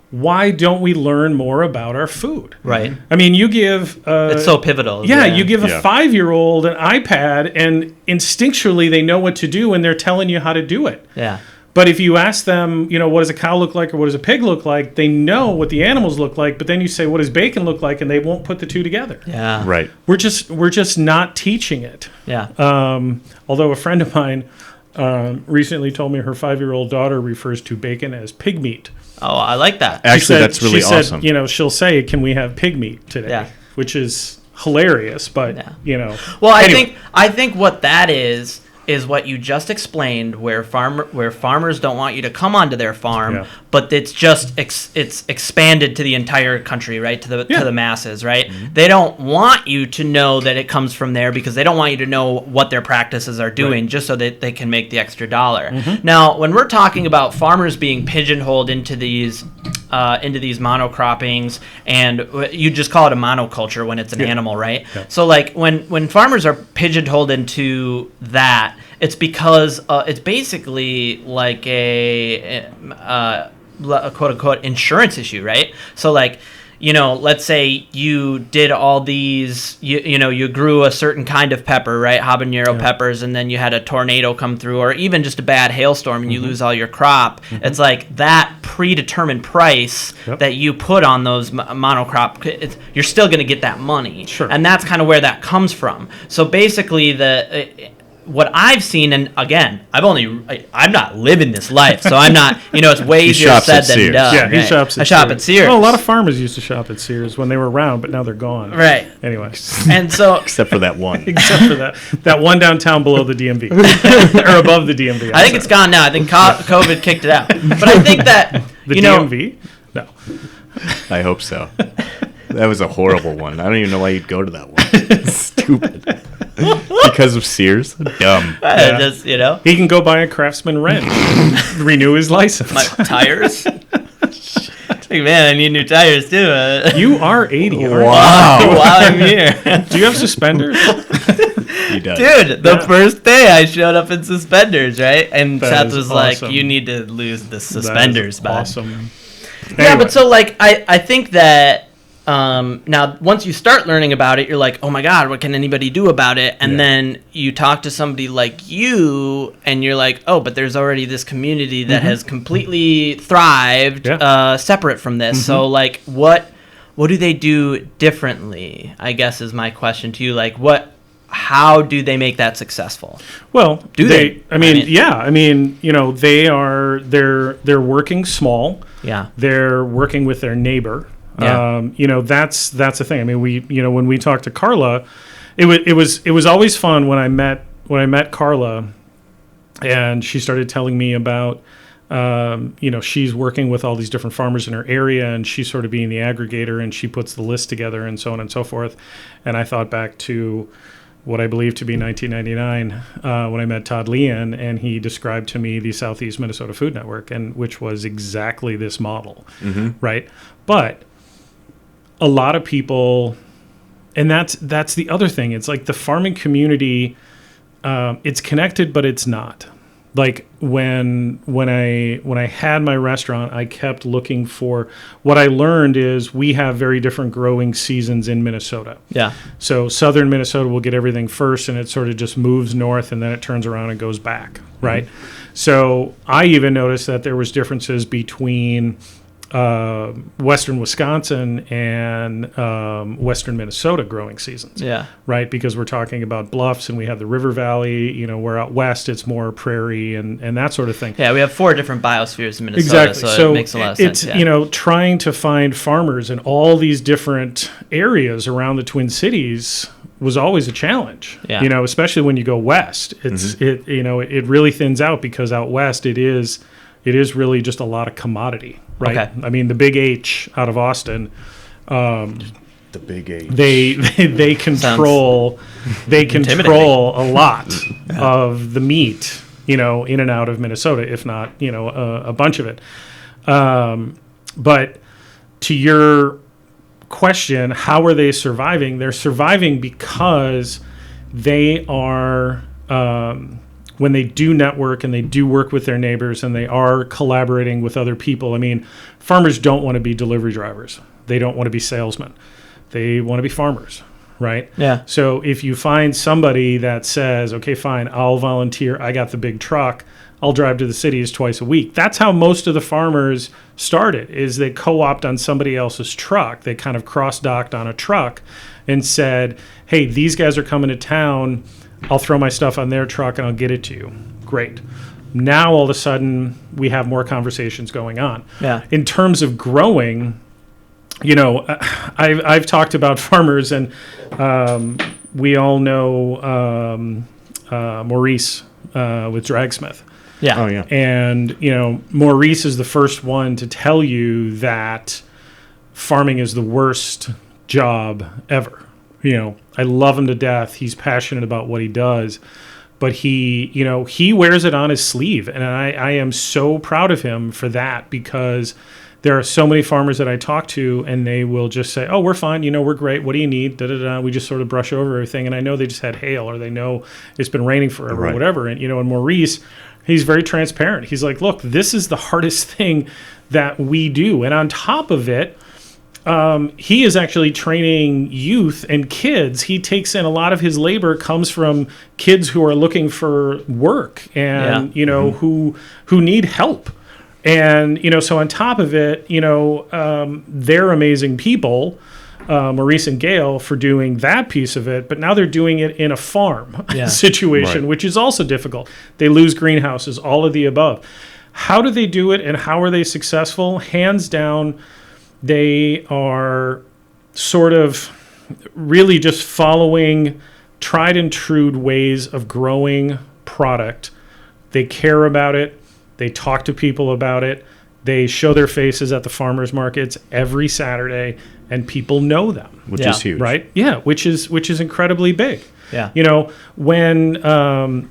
Why don't we learn more about our food? Right. I mean, you give... it's so pivotal. Yeah, you give a 5-year-old an iPad, and instinctually they know what to do, and they're telling you how to do it. Yeah. But if you ask them, what does a cow look like or what does a pig look like, they know what the animals look like, but then you say, what does bacon look like, and they won't put the two together. Yeah. Right. We're just not teaching it. Yeah. Although a friend of mine recently told me her 5-year-old daughter refers to bacon as pig meat. Oh, I like that. Actually, that's really awesome. She said, she'll say, can we have pig meat today? Yeah. Which is hilarious, but, Well, anyway. I think what that is what you just explained, where farmers don't want you to come onto their farm, but it's just it's expanded to the entire country, right? To the masses, right? Mm-hmm. They don't want you to know that it comes from there because they don't want you to know what their practices are doing, just so that they can make the extra dollar. Mm-hmm. Now, when we're talking about farmers being pigeonholed into these monocroppings, and you just call it a monoculture when it's an animal, right? Yeah. So like when farmers are pigeonholed into that, it's because it's basically like a quote unquote insurance issue, right? So like, let's say you did all these, you grew a certain kind of pepper, right? Habanero peppers, and then you had a tornado come through, or even just a bad hailstorm, and you lose all your crop. Mm-hmm. It's like that predetermined price that you put on those monocrop, you're still going to get that money. Sure. And that's kind of where that comes from. So basically what I've seen, and again, I'm not living this life, so I'm not, it's way easier said than done. Yeah, he shops at Sears. I shop at Sears. Well, a lot of farmers used to shop at Sears when they were around, but now they're gone. Right. Anyway. And so... Except for that one. Except for that one downtown below the DMV. Or above the DMV. I think it's gone now. I think COVID kicked it out. But I think that, the DMV? No. I hope so. That was a horrible one. I don't even know why you'd go to that one. Stupid. Because of Sears? Dumb. Yeah. Just, He can go buy a Craftsman wrench. Renew his license. My tires? Like, man, I need new tires too. You are 80. Wow. While I'm here. Do you have suspenders? He does. Dude, the first day I showed up in suspenders, right? And Seth was awesome. like, you need to lose the suspenders, bud. Awesome. Yeah, Anyway. but so like I think that now once you start learning about it, you're like, oh my God, what can anybody do about it? And then you talk to somebody like you, and you're like, oh, but there's already this community that has completely thrived separate from this. Mm-hmm. So like, what do they do differently? I guess is my question to you. Like, how do they make that successful? Well, do they? I mean, they're working small. Yeah. They're working with their neighbor. Yeah. That's the thing. I mean, when we talked to Carla, it was always fun when I met Carla, and she started telling me about she's working with all these different farmers in her area, and she's sort of being the aggregator, and she puts the list together and so on and so forth. And I thought back to what I believe to be 1999 when I met Todd Leon, and he described to me the Southeast Minnesota Food Network, and which was exactly this model, right? But a lot of people, and that's the other thing. It's like the farming community, it's connected, but it's not. Like when I had my restaurant, I kept looking for, what I learned is we have very different growing seasons in Minnesota. Yeah. So southern Minnesota will get everything first, and it sort of just moves north, and then it turns around and goes back, right? So I even noticed that there was differences between western Wisconsin and western Minnesota growing seasons. Yeah. Right, because we're talking about bluffs and we have the river valley. You know, where out west it's more prairie and that sort of thing. Yeah, we have 4 different biospheres in Minnesota, Exactly. so it makes a lot of sense. It's, you know, trying to find farmers in all these different areas around the Twin Cities was always a challenge. Yeah. You know, especially when you go west. It's it really thins out because out west it is really just a lot of commodity, right? Okay. I mean, the Big H out of Austin, The big H. they control a lot of the meat, you know, in and out of Minnesota, if not, you know, a bunch of it. But to your question, how are they surviving? They're surviving because they are, when they do network and they do work with their neighbors and they are collaborating with other people. I mean, farmers don't want to be delivery drivers. They don't want to be salesmen. They want to be farmers, right? Yeah. So if you find somebody that says, okay, fine, I'll volunteer. I got the big truck. I'll drive to the cities twice a week. That's how most of the farmers started, is they co-opt on somebody else's truck. They kind of cross-docked on a truck and said, hey, these guys are coming to town. I'll throw my stuff on their truck and I'll get it to you. Great. Now, all of a sudden, we have more conversations going on. Yeah. In terms of growing, you know, I've talked about farmers, and we all know Maurice with Dragsmith. Yeah. Oh, yeah. And, you know, Maurice is the first one to tell you that farming is the worst job ever. You know, I love him to death. He's passionate about what he does. But he wears it on his sleeve. And I am so proud of him for that, because there are so many farmers that I talk to and they will just say, oh, we're fine. You know, we're great. What do you need? Da, da, da. We just sort of brush over everything. And I know they just had hail, or they know it's been raining forever, or whatever. And, you know, and Maurice, he's very transparent. He's like, look, this is the hardest thing that we do. And on top of it, he is actually training youth and kids. He takes in a lot of his labor comes from kids who are looking for work and, you know, who need help. And, you know, so on top of it, you know, they're amazing people, Maurice and Gail, for doing that piece of it. But now they're doing it in a farm situation, which is also difficult. They lose greenhouses, all of the above. How do they do it and how are they successful? Hands down, they are sort of really just following tried and true ways of growing product. They care about it. They talk to people about it. They show their faces at the farmers markets every Saturday, and people know them. Which is huge. Right? Yeah, which is incredibly big. Yeah. You know, when all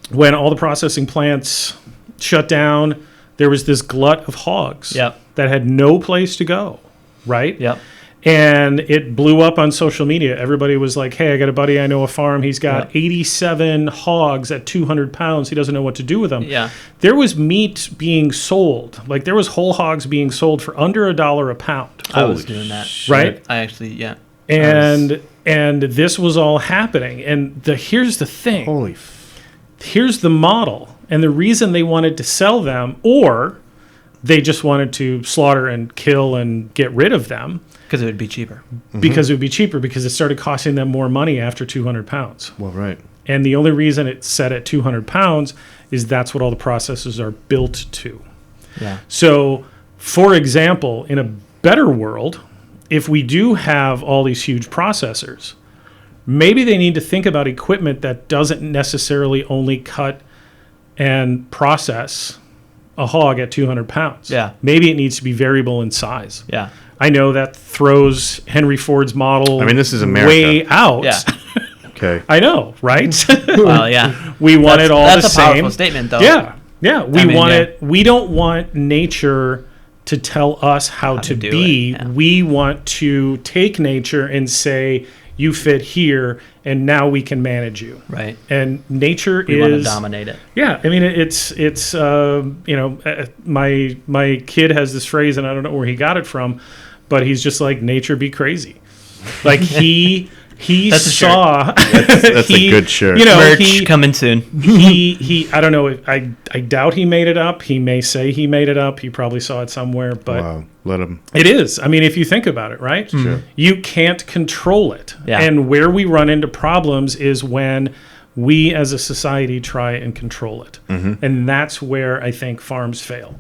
the processing plants shut down, there was this glut of hogs that had no place to go, right? Yep. And it blew up on social media. Everybody was like, hey, I got a buddy, I know a farm. He's got 87 hogs at 200 pounds. He doesn't know what to do with them. Yeah. There was meat being sold. Like, there was whole hogs being sold for under $1 a pound. I was doing that. Right? I actually, And this was all happening. And here's the thing. Here's the model. And the reason they wanted to sell them, or they just wanted to slaughter and kill and get rid of them. Because it would be cheaper. Because it would be cheaper, because it started costing them more money after 200 pounds. Well, right. And the only reason it's set at 200 pounds is that's what all the processors are built to. Yeah. So, for example, in a better world, if we do have all these huge processors, maybe they need to think about equipment that doesn't necessarily only cut and process a hog at 200 pounds. Yeah. Maybe it needs to be variable in size. Yeah. I know that throws Henry Ford's model this is America. way out. Yeah. Okay. I know, right? Well, yeah. We want it all the same. That's a powerful statement, though. Yeah. Yeah. We don't want nature to tell us how to be. Yeah. We want to take nature and say, you fit here, and now we can manage you. Right. And nature We want to dominate it. Yeah, I mean, it's my kid has this phrase, and I don't know where he got it from, but he's just like, nature be crazy. Like he That's a saw. That's a good shirt. You know, Merch coming soon. he. I don't know. I doubt he made it up. He may say he made it up. He probably saw it somewhere, but Wow. Let him. it is. I mean, if you think about it, right? Sure. You can't control it. Yeah. And where we run into problems is when we as a society try and control it. And that's where I think farms fail.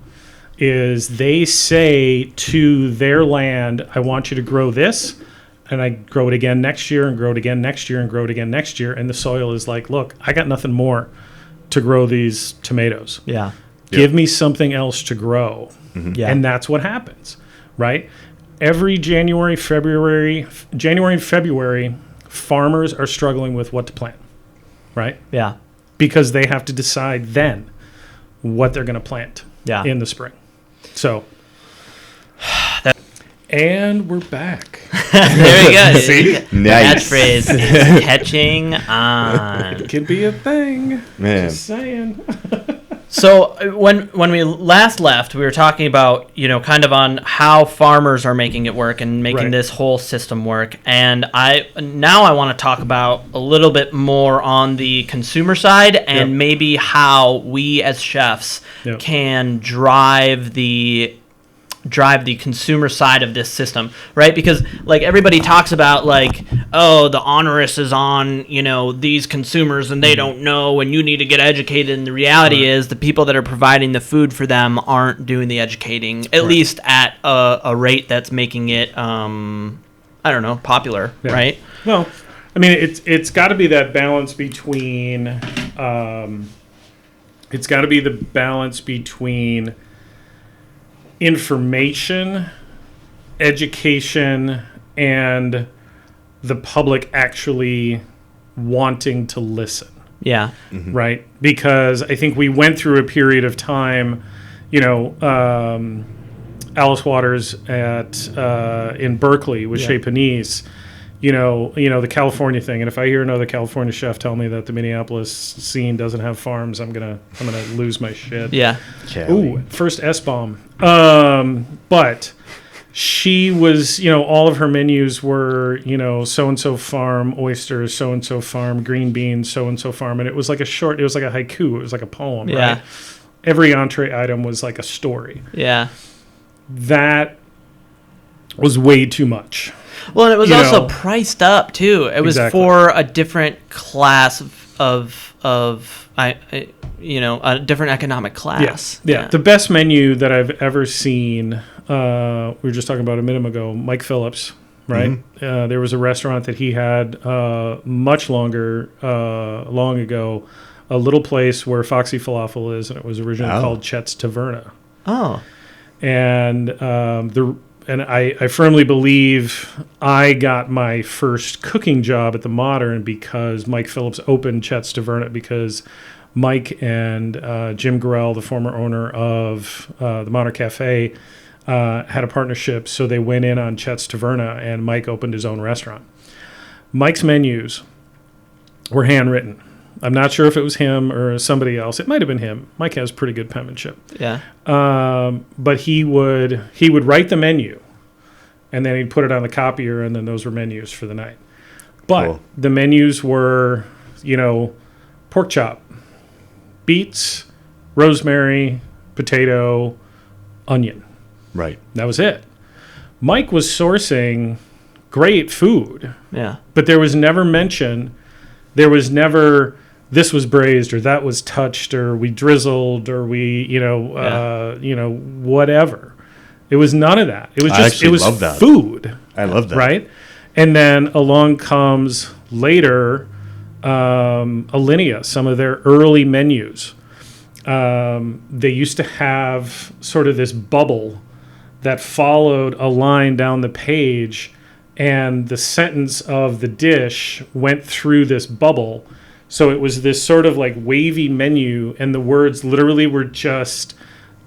Is they say to their land, I want you to grow this, and I grow it again next year and grow it again next year and grow it again next year. And the soil is like, look, I got nothing more to grow these tomatoes. Yeah. Give me something else to grow. Yeah. And that's what happens, right? Every January and February, farmers are struggling with what to plant, right? Yeah. Because they have to decide then what they're going to plant in the spring. So, and we're back. There we go. See? Nice. Catchphrase is catching on. It could be a thing. Man. Just saying. So when we last left, we were talking about, you know, kind of on how farmers are making it work and making Right. this whole system work. And I want to talk about a little bit more on the consumer side and Yep. maybe how we as chefs Yep. can drive the consumer side of this system, right? Because like everybody talks about like, oh, the onerous is on, you know, these consumers and they don't know and you need to get educated. And the reality is the people that are providing the food for them aren't doing the educating, at least at a rate that's making it, I don't know, popular, right? Well, I mean, it's got to be that balance between, it's got to be the balance between information, education, and the public actually wanting to listen, Yeah. right? Because I think we went through a period of time, you know, Alice Waters in Berkeley with Chez Panisse, you know the California thing. And if I hear another California chef tell me that the Minneapolis scene doesn't have farms, I'm gonna lose my shit. Yeah. Ooh, first S-bomb. But she was, you know, all of her menus were, you know, so-and-so farm oysters, so-and-so farm green beans, so-and-so farm. And it was like it was like a haiku. It was like a poem, Yeah. right? Every entree item was like a story. Yeah. That was way too much. Well, and it was You also know. priced up too. It was Exactly. for a different class of you know, a different economic class. Yeah. The best menu that I've ever seen, we were just talking about a minute ago, Mike Phillips, right? There was a restaurant that he had long ago, a little place where Foxy Falafel is, and it was originally called Chet's Taverna. Oh. And I firmly believe I got my first cooking job at the Modern because Mike Phillips opened Chet's Taverna, because Mike and Jim Gorell, the former owner of the Modern Cafe, had a partnership. So they went in on Chet's Taverna, and Mike opened his own restaurant. Mike's menus were handwritten. I'm not sure if it was him or somebody else. It might have been him. Mike has pretty good penmanship. Yeah. But he would write the menu, and then he'd put it on the copier, and then those were menus for the night. But Cool. the menus were, you know, pork chop, beets, rosemary, potato, onion. Right. That was it. Mike was sourcing great food, Yeah. but there was never mention. There was never this was braised or that was touched or we drizzled or we, whatever. It was none of that. It was I just actually it was love that. food, I love that. right? And then along comes later Alinea, some of their early menus. They used to have sort of this bubble that followed a line down the page, and the sentence of the dish went through this bubble. So it was this sort of like wavy menu, and the words literally were just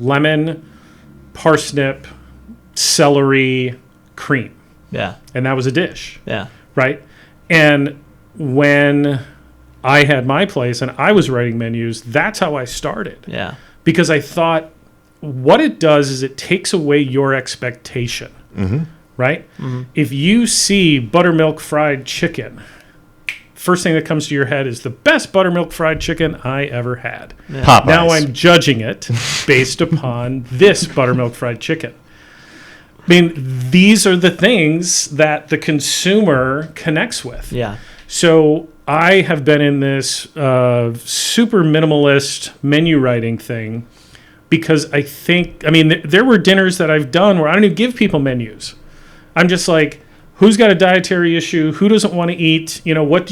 lemon, parsnip, celery, cream. Yeah. And that was a dish, Yeah. right? And when I had my place and I was writing menus, that's how I started. Yeah. Because I thought what it does is it takes away your expectation, right? If you see buttermilk fried chicken, first thing that comes to your head is the best buttermilk fried chicken I ever had. Yeah. Popeyes. Now I'm judging it based upon this buttermilk fried chicken. I mean, these are the things that the consumer connects with. Yeah. So I have been in this super minimalist menu writing thing because I think, I mean, there were dinners that I've done where I don't even give people menus. I'm just like, who's got a dietary issue? Who doesn't want to eat? You know, what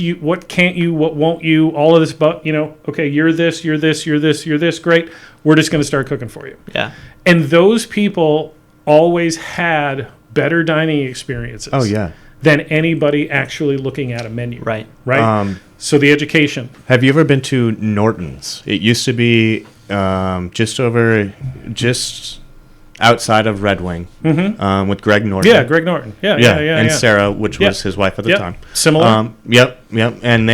can't you? What won't you? All of this, but, you know, okay, you're this, you're this, you're this, you're this. Great. We're just going to start cooking for you. Yeah. And those people always had better dining experiences. Oh, yeah. Than anybody actually looking at a menu. Right. Right. So the education. Have you ever been to Norton's? It used to be just outside of Red Wing with Greg Norton. Yeah, Greg Norton. Yeah. And Sarah, which was his wife at the time. Similar. Yep. And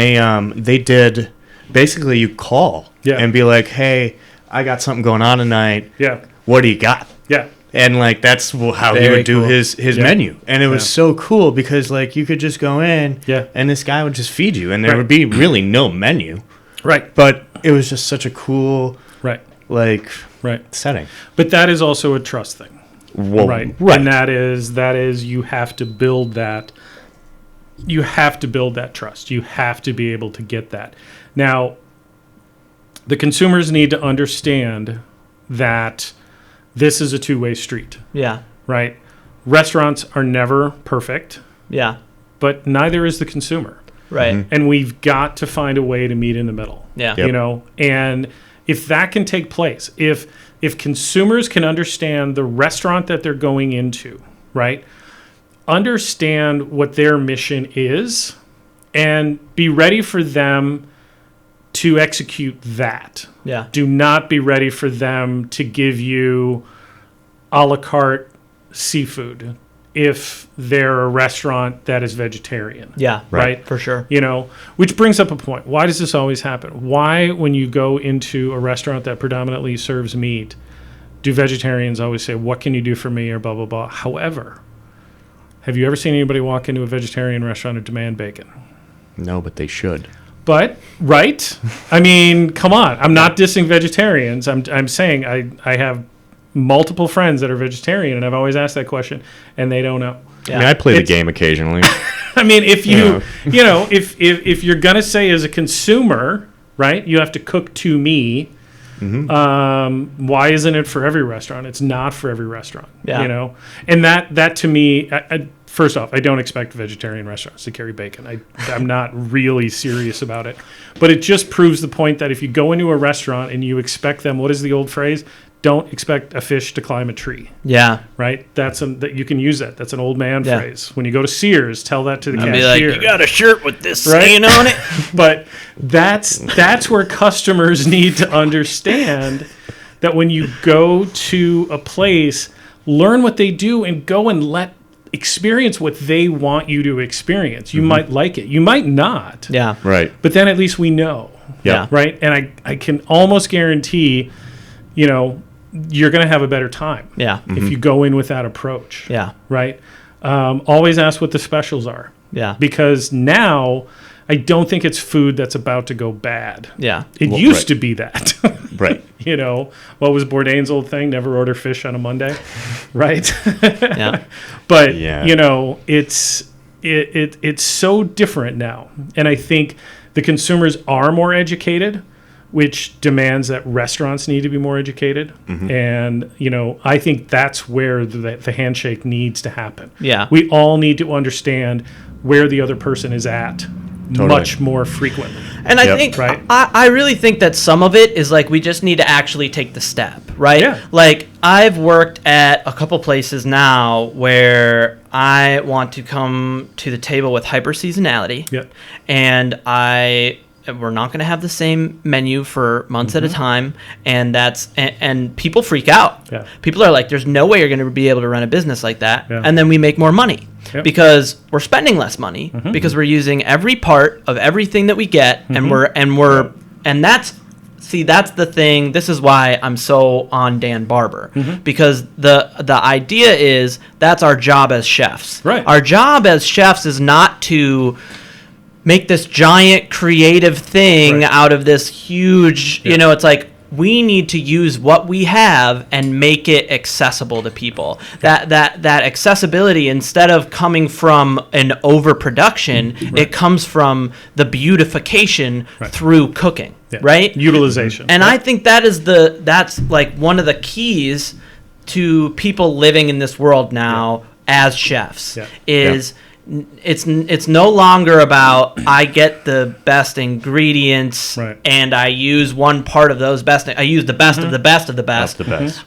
they did, basically you call and be like, hey, I got something going on tonight. Yeah. What do you got? Yeah. And like that's how he Very would do cool. his menu, and it was so cool because like you could just go in, Yeah. and this guy would just feed you, and there Right. would be really no menu, Right. but it was just such a cool Right. like Right. setting. But that is also a trust thing. Well, Right. And that is you have to build that. You have to build that trust. You have to be able to get that. Now, the consumers need to understand that this is a two-way street, Yeah. right? Restaurants are never perfect, Yeah. but neither is the consumer. Right. And we've got to find a way to meet in the middle. Yeah. Yep. You know, and if that can take place, if consumers can understand the restaurant that they're going into, right? Understand what their mission is and be ready for them to execute that. Yeah. Do not be ready for them to give you a la carte seafood if they're a restaurant that is vegetarian. Yeah. Right. For sure. You know, which brings up a point. Why does this always happen? Why, when you go into a restaurant that predominantly serves meat, do vegetarians always say, what can you do for me, or blah, blah, blah? However, have you ever seen anybody walk into a vegetarian restaurant and demand bacon? No, but they should. But, right? I mean, come on. I'm not dissing vegetarians. I'm saying I have multiple friends that are vegetarian, and I've always asked that question, and they don't know. Yeah. I mean, I play the game occasionally. I mean, if you know, if you're gonna say as a consumer, right, you have to cook to me. Why isn't it for every restaurant? It's not for every restaurant. Yeah. You know, and that to me, first off, I don't expect vegetarian restaurants to carry bacon. I'm not really serious about it, but it just proves the point that if you go into a restaurant and you expect them, what is the old phrase? Don't expect a fish to climb a tree. Yeah. Right? That you can use that. That's an old man Yeah. phrase. When you go to Sears, tell that to the I'd cashier. be like, you got a shirt with this Right? stain on it? But that's where customers need to understand that when you go to a place, learn what they do and go and experience what they want you to experience. You might like it. You might not. Yeah. Right. But then at least we know. Yeah. Right? And I can almost guarantee, you know, you're going to have a better time. Yeah. If you go in with that approach. Yeah. Right? Always ask what the specials are. Yeah. Because now I don't think it's food that's about to go bad. Yeah. It Well, used right. to be that. Right. You know, what was Bourdain's old thing? Never order fish on a Monday. Right? Yeah. But, Yeah. you know, it's so different now. And I think the consumers are more educated, which demands that restaurants need to be more educated. And, you know, I think that's where the handshake needs to happen. Yeah. We all need to understand where the other person is at much more frequently. And I Yep. think, Right. I really think that some of it is like we just need to actually take the step, right? Yeah. Like I've worked at a couple places now where I want to come to the table with hyper seasonality. Yeah. And we're not going to have the same menu for months at a time, and and people freak out. Yeah. People are like, "There's no way you're going to be able to run a business like that." Yeah. And then we make more money Yep. because we're spending less money because we're using every part of everything that we get, and that's see, that's the thing. This is why I'm so on Dan Barber, because the idea is that's our job as chefs. Right. Our job as chefs is not to make this giant creative thing out of this huge, it's like, we need to use what we have and make it accessible to people. That accessibility, instead of coming from an overproduction, it comes from the beautification through cooking, right? Utilization. And I think that's like one of the keys to people living in this world now as chefs is it's no longer about I get the best ingredients and I use one part of those best. I use the best of the best of the best. That's the best.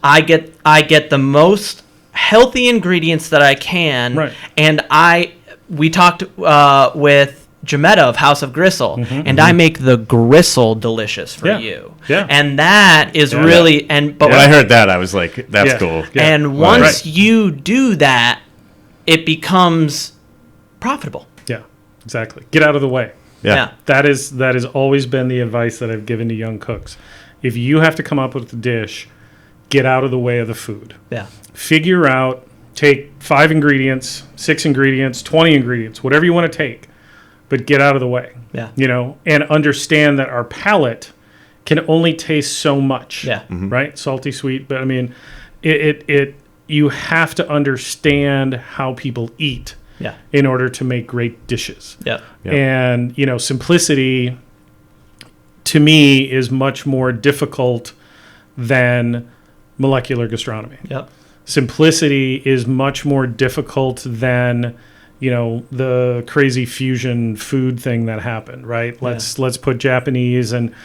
I get the most healthy ingredients that I can, and we talked with Jametta of House of Gristle, and I make the gristle delicious for you. Yeah. And that is really but when I heard that, I was like, that's cool. Yeah. And once you do that, it becomes profitable. Yeah, exactly. Get out of the way. Yeah. That has always been the advice that I've given to young cooks. If you have to come up with the dish, get out of the way of the food. Yeah. Figure out, take 5 ingredients, 6 ingredients, 20 ingredients, whatever you want to take, but get out of the way. Yeah. And understand that our palate can only taste so much. Yeah. Right? Salty, sweet, but I mean, you have to understand how people eat. Yeah. In order to make great dishes. Yeah. And, simplicity to me is much more difficult than molecular gastronomy. Yep. Simplicity is much more difficult than, the crazy fusion food thing that happened, right? Let's put Japanese and,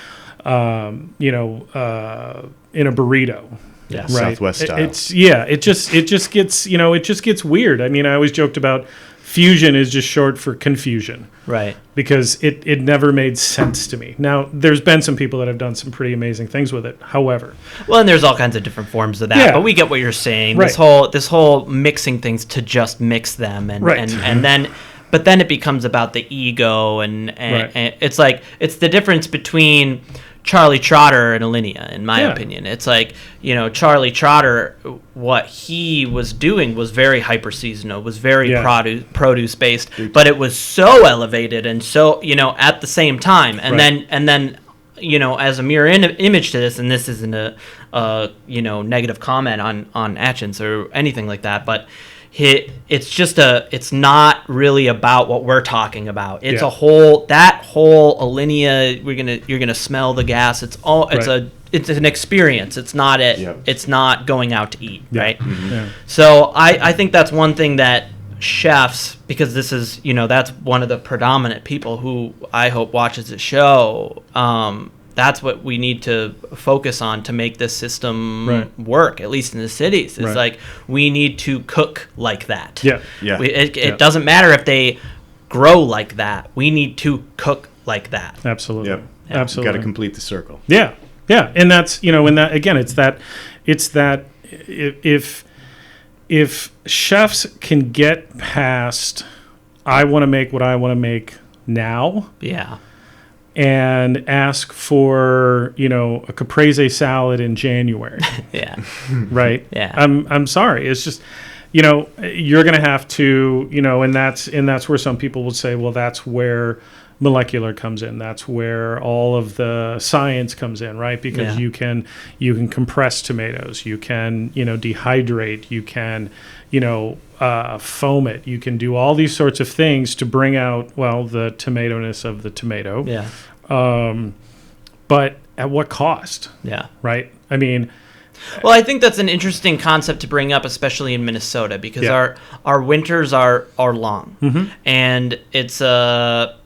in a burrito. Yeah. Right. Southwest style. It just gets weird. I mean, I always joked about fusion is just short for confusion. Right. Because it never made sense to me. Now, there's been some people that have done some pretty amazing things with it. However, well, and there's all kinds of different forms of that, Yeah. but we get what you're saying. Right. This whole mixing things to just mix them and then but then it becomes about the ego and it's like it's the difference between Charlie Trotter and Alinea, in my opinion. It's like, Charlie Trotter, what he was doing was very hyper seasonal, was very produce based, but it was so elevated and so, at the same time. And then as a mirror image to this, and this isn't a negative comment on Atkins or anything like that, but it's not really about what we're talking about. It's that whole Alinea, you're gonna smell the gas. It's an experience. It's not it's not going out to eat, right? Mm-hmm. Yeah. So I think that's one thing that chefs, because this is, that's one of the predominant people who I hope watches the show. That's what we need to focus on to make this system work, at least in the cities. It's like we need to cook like that. Yeah. It doesn't matter if they grow like that. We need to cook like that. Absolutely. Yep. Absolutely. Got to complete the circle. Yeah. Yeah. And that's, and that, again, it's that if chefs can get past, I want to make what I want to make now. Yeah. And ask for, a caprese salad in January. Yeah. Right? Yeah. I'm sorry. It's just, you're going to have to, and that's where some people will say, well, that's where molecular comes in. That's where all of the science comes in, right? Because you can compress tomatoes. You can, dehydrate. You can, foam it. You can do all these sorts of things to bring out, the tomato-ness of the tomato. Yeah. But at what cost? Yeah. Right? I mean... Well, I think that's an interesting concept to bring up, especially in Minnesota, because our winters are long. Mm-hmm. And it's, what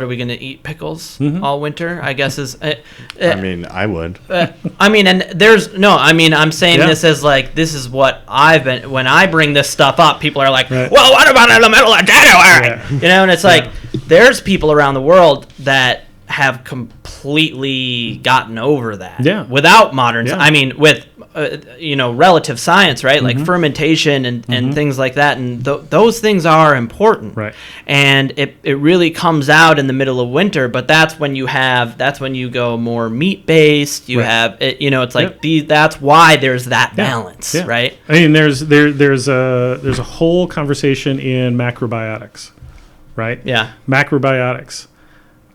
are we going to eat? Pickles all winter, I guess is... I mean, I would. I'm saying this as like, this is what I've been... When I bring this stuff up, people are like, well, what about in the middle of January? And it's like, there's people around the world that have completely completely gotten over that. Yeah. Without modern, Yeah. I mean, with relative science, right? Like fermentation and things like that, and those things are important. Right. And it really comes out in the middle of winter, but that's when you go more meat based. You Right. have it's like that's why there's that Yeah. balance, Yeah. right? I mean, there's a whole conversation in macrobiotics, right? Yeah. Macrobiotics.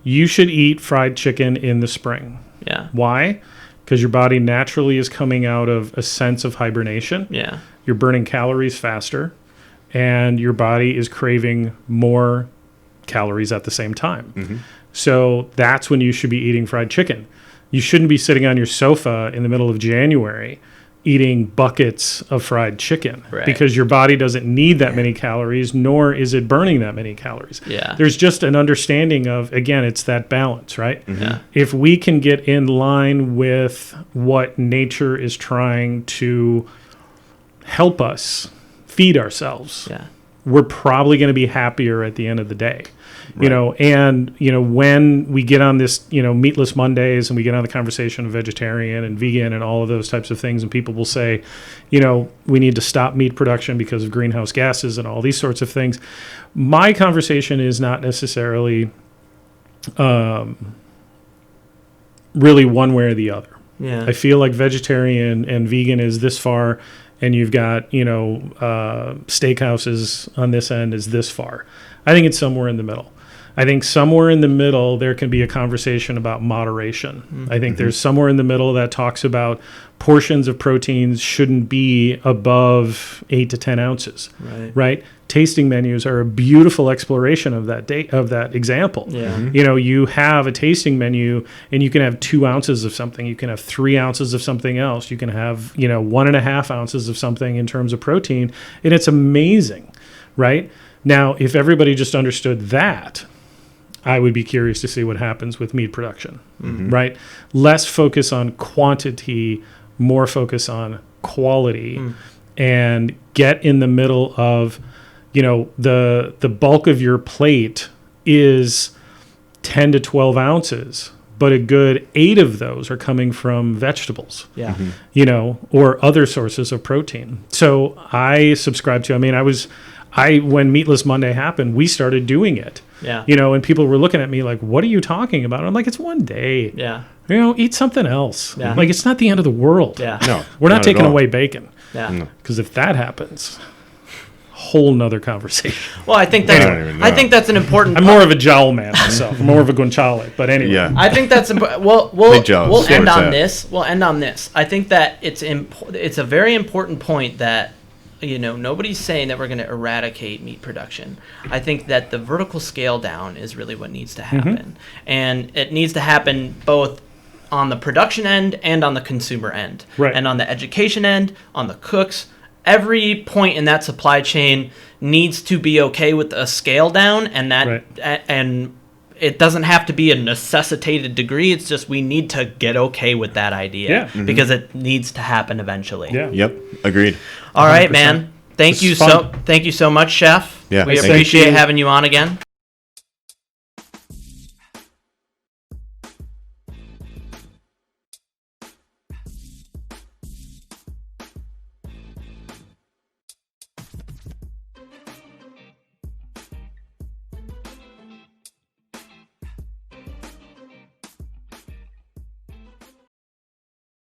You should eat fried chicken in the spring. Yeah. Why? Because your body naturally is coming out of a sense of hibernation. Yeah. You're burning calories faster, and your body is craving more calories at the same time. So that's when you should be eating fried chicken. You shouldn't be sitting on your sofa in the middle of January eating buckets of fried chicken, Right. because your body doesn't need that many calories, nor is it burning that many calories. Yeah. There's just an understanding of, again, it's that balance, right? Yeah. If we can get in line with what nature is trying to help us feed ourselves, Yeah. we're probably going to be happier at the end of the day. And when we get on this, meatless Mondays, and we get on the conversation of vegetarian and vegan and all of those types of things, and people will say, we need to stop meat production because of greenhouse gases and all these sorts of things. My conversation is not necessarily really one way or the other. Yeah. I feel like vegetarian and vegan is this far, and you've got, steakhouses on this end is this far. I think it's somewhere in the middle. I think somewhere in the middle there can be a conversation about moderation. I think there's somewhere in the middle that talks about portions of proteins shouldn't be above 8 to 10 ounces. Right? Tasting menus are a beautiful exploration of that example. Yeah. You have a tasting menu, and you can have 2 ounces of something. You can have 3 ounces of something else. You can have 1.5 ounces of something in terms of protein, and it's amazing, right? Now, if everybody just understood that, I would be curious to see what happens with meat production, right? Less focus on quantity, more focus on quality, and get in the middle of, the bulk of your plate is 10 to 12 ounces, but a good 8 of those are coming from vegetables, Yeah. Or other sources of protein. So I subscribe to, when Meatless Monday happened, we started doing it. Yeah. And people were looking at me like, what are you talking about? I'm like, it's one day. Yeah. Eat something else. Yeah. Like, it's not the end of the world. Yeah. No, We're not at taking all. away bacon. Yeah. No. Because if that happens, whole nother conversation. Well, I think I don't even know. that's an important. I'm more of a jowl man myself. I'm more of a guanciale. But anyway. Yeah. I think that's important. We'll Big Joe's. we'll end Where's on that? this. We'll end on this. I think that it's a very important point that nobody's saying that we're going to eradicate meat production. I think that the vertical scale down is really what needs to happen, and it needs to happen both on the production end and on the consumer end, Right. and on the education end, on the cooks. Every point in that supply chain needs to be okay with a scale down, and that Right. and it doesn't have to be a necessitated degree. It's just we need to get okay with that idea because it needs to happen eventually. Yeah. Yep. Agreed. All right, 100%. man. Thank This you is fun. Thank you so much, Chef. Yeah, We thank appreciate you. having you on again.